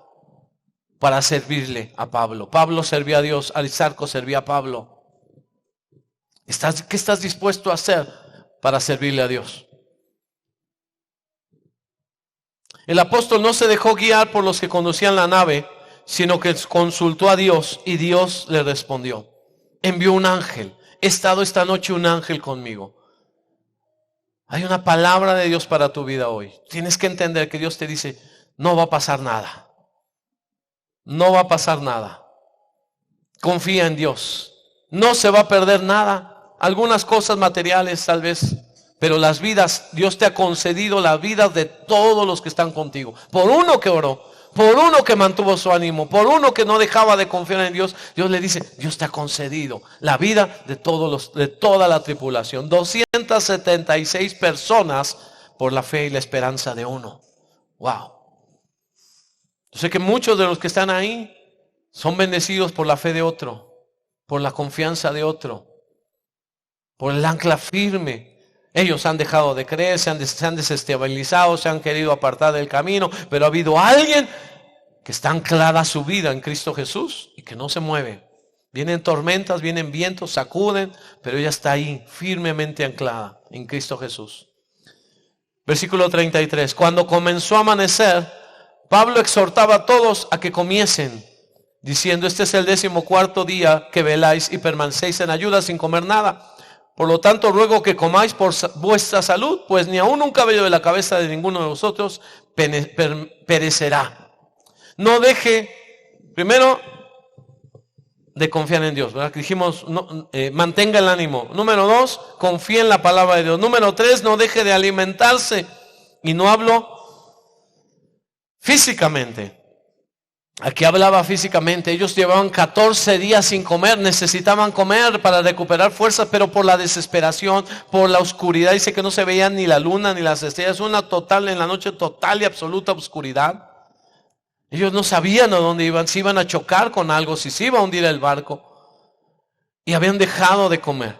para servirle a Pablo. Pablo servía a Dios, Aristarco servía a Pablo. ¿Qué estás dispuesto a hacer para servirle a Dios? El apóstol no se dejó guiar por los que conducían la nave, sino que consultó a Dios y Dios le respondió. Envió un ángel. He estado esta noche un ángel conmigo. Hay una palabra de Dios para tu vida hoy. Tienes que entender que Dios te dice: no va a pasar nada. No va a pasar nada. Confía en Dios. No se va a perder nada. Algunas cosas materiales tal vez, pero las vidas, Dios te ha concedido la vida de todos los que están contigo. Por uno que oró, por uno que mantuvo su ánimo, por uno que no dejaba de confiar en Dios, Dios le dice: Dios te ha concedido la vida de toda la tripulación. 276 personas por la fe y la esperanza de uno. Wow. Yo sé que muchos de los que están ahí son bendecidos por la fe de otro, por la confianza de otro, por el ancla firme. Ellos han dejado de creer, se han desestabilizado, se han querido apartar del camino, pero ha habido alguien que está anclada su vida en Cristo Jesús y que no se mueve. Vienen tormentas, vienen vientos, sacuden, pero ella está ahí firmemente anclada en Cristo Jesús. Versículo 33. Cuando comenzó a amanecer, Pablo exhortaba a todos a que comiesen, diciendo: este es el 14º día que veláis y permanecéis en ayuda sin comer nada. Por lo tanto, ruego que comáis por vuestra salud, pues ni aun un cabello de la cabeza de ninguno de vosotros perecerá. No deje, primero, de confiar en Dios, ¿verdad? Que dijimos, mantenga el ánimo. Número 2, confíe en la palabra de Dios. Número 3, no deje de alimentarse. Y no hablo físicamente. Aquí hablaba físicamente. Ellos llevaban 14 días sin comer, necesitaban comer para recuperar fuerzas, pero por la desesperación, por la oscuridad, dice que no se veían ni la luna ni las estrellas, en la noche total y absoluta oscuridad. Ellos no sabían a dónde iban, si iban a chocar con algo, si se iba a hundir el barco, y habían dejado de comer.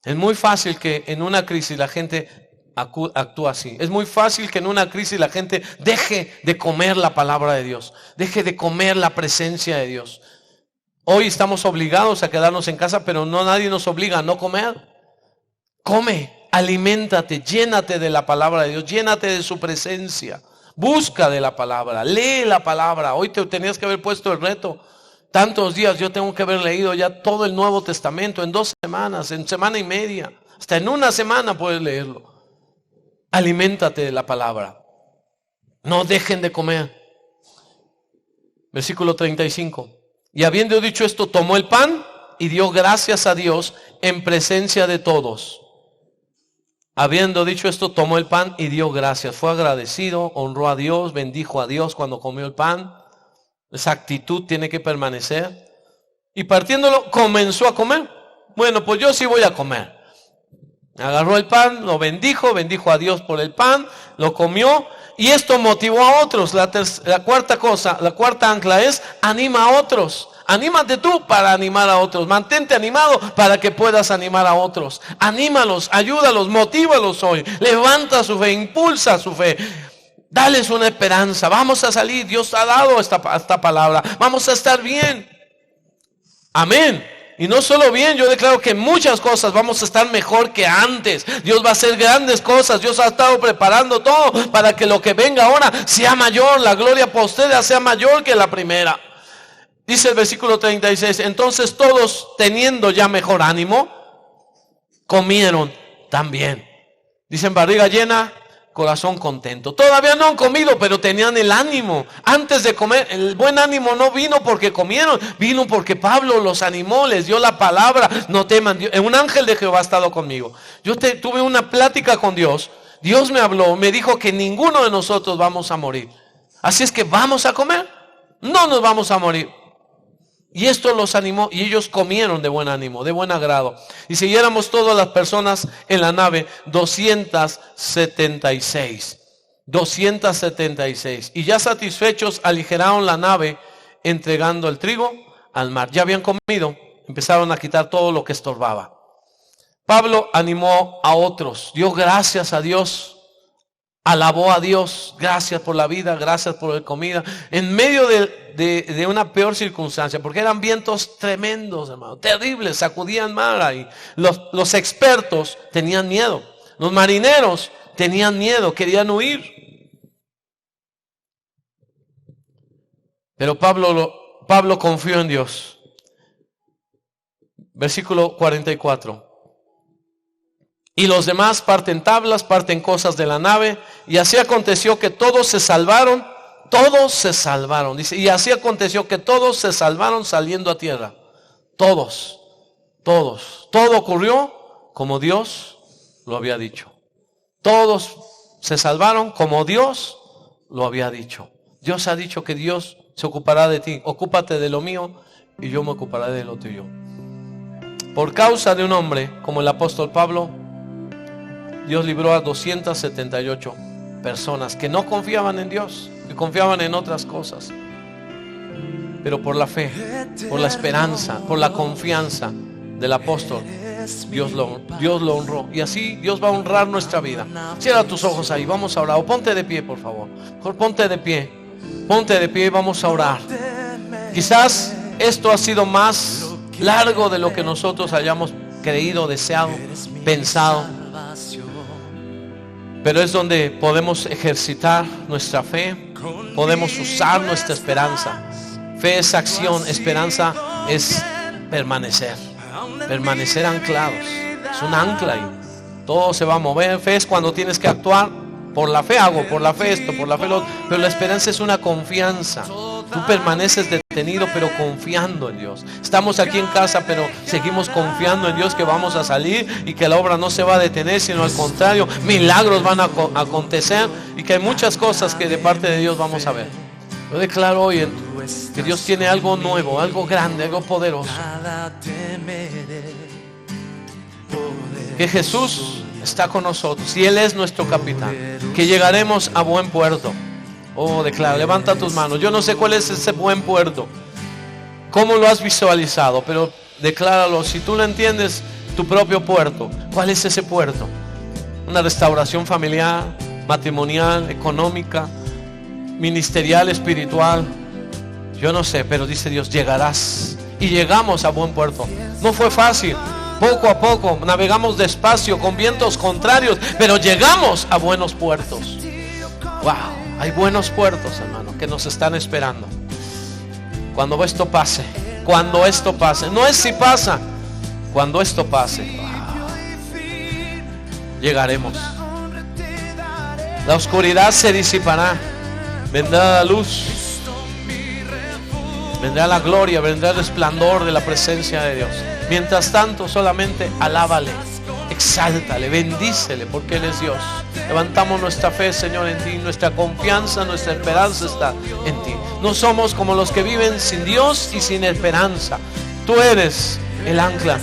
Es muy fácil que en una crisis la gente actúa así. Es muy fácil que en una crisis la gente deje de comer la palabra de Dios, deje de comer la presencia de Dios. Hoy estamos obligados a quedarnos en casa, pero nadie nos obliga a no comer. Come, aliméntate, llénate de la palabra de Dios, llénate de su presencia, busca de la palabra, lee la palabra. Hoy te tenías que haber puesto el reto. Tantos días yo tengo que haber leído ya todo el Nuevo Testamento en 2 semanas, en semana y media, hasta en una semana puedes leerlo. Aliméntate de la palabra. No dejen de comer. Versículo 35. Y habiendo dicho esto, tomó el pan y dio gracias a Dios en presencia de todos. Habiendo dicho esto, tomó el pan y dio gracias. Fue agradecido, honró a Dios, bendijo a Dios cuando comió el pan. Esa actitud tiene que permanecer. Y partiéndolo, comenzó a comer. Bueno, pues yo sí voy a comer. Agarró el pan, lo bendijo a Dios por el pan, lo comió, y esto motivó a otros. La cuarta ancla es: anima a otros. Anímate tú para animar a otros. Mantente animado para que puedas animar a otros. Anímalos, ayúdalos, motívalos hoy. Levanta su fe, impulsa su fe. Dales una esperanza. Vamos a salir. Dios ha dado esta palabra. Vamos a estar bien. Amén. Y no solo bien, yo declaro que en muchas cosas vamos a estar mejor que antes. Dios va a hacer grandes cosas. Dios ha estado preparando todo para que lo que venga ahora sea mayor. La gloria postrera sea mayor que la primera. Dice el versículo 36. Entonces todos, teniendo ya mejor ánimo, comieron también. Dicen: barriga llena, corazón contento. Todavía no han comido, pero tenían el ánimo. Antes de comer, el buen ánimo no vino porque comieron, vino porque Pablo los animó, les dio la palabra. No teman, un ángel de Jehová ha estado conmigo. Yo tuve una plática con Dios. Dios me habló, me dijo que ninguno de nosotros vamos a morir. Así es que vamos a comer. No nos vamos a morir. Y esto los animó y ellos comieron de buen ánimo, de buen agrado. Y si éramos todas las personas en la nave, 276. 276. Y ya satisfechos aligeraron la nave entregando el trigo al mar. Ya habían comido, empezaron a quitar todo lo que estorbaba. Pablo animó a otros, dio gracias a Dios. Alabó a Dios, gracias por la vida, gracias por la comida, en medio de una peor circunstancia, porque eran vientos tremendos, hermano, terribles, sacudían mar ahí. Los expertos tenían miedo, los marineros tenían miedo, querían huir. Pero Pablo confió en Dios. Versículo 44. Y los demás parten tablas, parten cosas de la nave, y así aconteció que todos se salvaron, dice, y así aconteció que todos se salvaron saliendo a tierra. Todos, todo ocurrió como Dios lo había dicho. Todos se salvaron como Dios lo había dicho. Dios ha dicho que Dios se ocupará de ti. Ocúpate de lo mío y yo me ocuparé de lo tuyo. Por causa de un hombre como el apóstol Pablo, Dios libró a 278 personas que no confiaban en Dios, que confiaban en otras cosas. Pero por la fe, por la esperanza, por la confianza del apóstol, Dios lo honró. Y así Dios va a honrar nuestra vida. Cierra tus ojos ahí, vamos a orar. O ponte de pie, por favor. Ponte de pie y vamos a orar. Quizás esto ha sido más largo de lo que nosotros hayamos creído, deseado, pensado. Pero es donde podemos ejercitar nuestra fe, podemos usar nuestra esperanza. Fe es acción, esperanza es permanecer anclados. Es un ancla ahí. Todo se va a mover. Fe es cuando tienes que actuar. Por la fe hago, por la fe esto, por la fe lo otro. Pero la esperanza es una confianza. Tú permaneces detenido pero confiando en Dios. Estamos aquí en casa pero seguimos confiando en Dios que vamos a salir y que la obra no se va a detener, sino al contrario, milagros van a acontecer y que hay muchas cosas que de parte de Dios vamos a ver. Yo declaro hoy que Dios tiene algo nuevo, algo grande, algo poderoso. Que Jesús está con nosotros y Él es nuestro capitán. Que llegaremos a buen puerto. Oh, declara, levanta tus manos. Yo no sé cuál es ese buen puerto, cómo lo has visualizado, pero decláralo. Si tú lo entiendes, tu propio puerto. ¿Cuál es ese puerto? Una restauración familiar, matrimonial, económica, ministerial, espiritual. Yo no sé, pero dice Dios, llegarás. Y llegamos a buen puerto. No fue fácil. Poco a poco navegamos despacio con vientos contrarios, pero llegamos a buenos puertos. Wow. Hay buenos puertos, hermano, que nos están esperando. Cuando esto pase, no es si pasa, cuando esto pase, llegaremos. La oscuridad se disipará, vendrá la luz, vendrá la gloria, vendrá el resplandor de la presencia de Dios. Mientras tanto, solamente alábale, exáltale, bendícele, porque Él es Dios. Levantamos nuestra fe, Señor, en ti. Nuestra confianza, nuestra esperanza está en ti. No somos como los que viven sin Dios y sin esperanza. Tú eres el ancla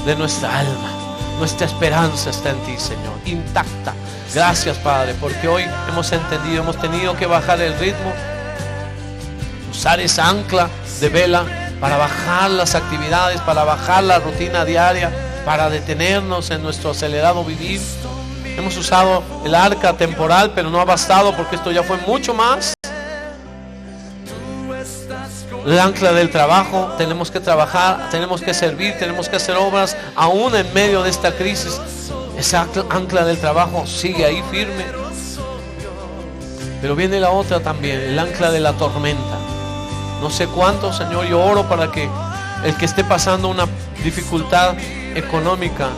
de nuestra alma. Nuestra esperanza está en ti, Señor, intacta. Gracias, Padre, porque hoy hemos entendido, hemos tenido que bajar el ritmo, usar esa ancla de vela para bajar las actividades, para bajar la rutina diaria, para detenernos en nuestro acelerado vivir. Hemos usado el arca temporal, pero no ha bastado, porque esto ya fue mucho más. El ancla del trabajo, tenemos que trabajar, tenemos que servir, tenemos que hacer obras, aún en medio de esta crisis. Esa ancla del trabajo sigue ahí firme. Pero viene la otra también, el ancla de la tormenta. No sé cuánto, Señor, yo oro para que el que esté pasando una dificultad económica,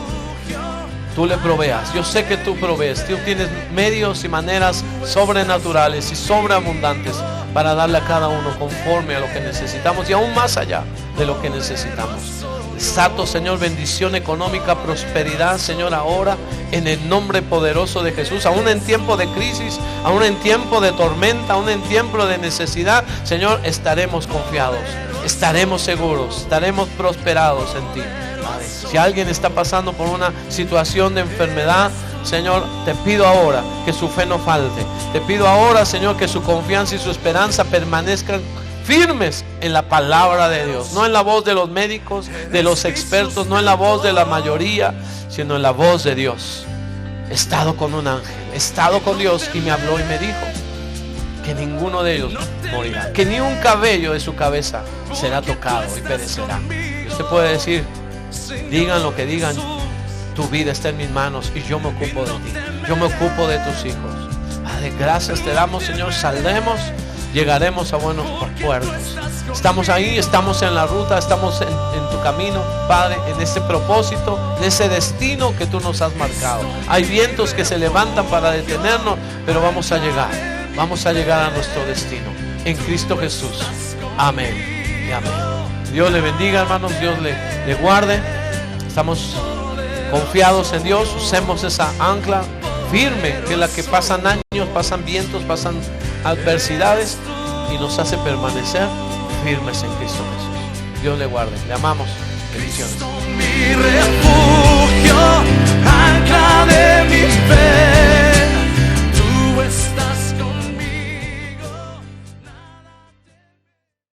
tú le proveas. Yo sé que tú provees. Tú tienes medios y maneras sobrenaturales y sobreabundantes para darle a cada uno conforme a lo que necesitamos y aún más allá de lo que necesitamos. Desato, Señor, bendición económica, prosperidad, Señor, ahora en el nombre poderoso de Jesús. Aún en tiempo de crisis, aún en tiempo de tormenta, aún en tiempo de necesidad, Señor, estaremos confiados, estaremos seguros, estaremos prosperados en ti. Padre, si alguien está pasando por una situación de enfermedad, Señor, te pido ahora que su fe no falte. Te pido ahora, Señor, que su confianza y su esperanza permanezcan firmes en la palabra de Dios, no en la voz de los médicos, de los expertos, no en la voz de la mayoría, sino en la voz de Dios. He estado con un ángel, he estado con Dios y me habló y me dijo que ninguno de ellos morirá, que ni un cabello de su cabeza será tocado y perecerá. Y usted puede decir, digan lo que digan, tu vida está en mis manos y yo me ocupo de ti, yo me ocupo de tus hijos. Padre, gracias te damos, Señor. Saldremos, llegaremos a buenos puertos. Estamos ahí, estamos en la ruta, estamos en tu camino, Padre, en ese propósito, en ese destino que tú nos has marcado. Hay vientos que se levantan para detenernos, pero vamos a llegar a nuestro destino en Cristo Jesús. Amén y amén. Dios le bendiga, hermanos, Dios le guarde. Estamos confiados en Dios. Usemos esa ancla firme, que es la que pasan años, pasan vientos, pasan adversidades y nos hace permanecer firmes en Cristo Jesús. Dios le guarde, le amamos. Bendiciones. Mi refugio, ancla de mi fe.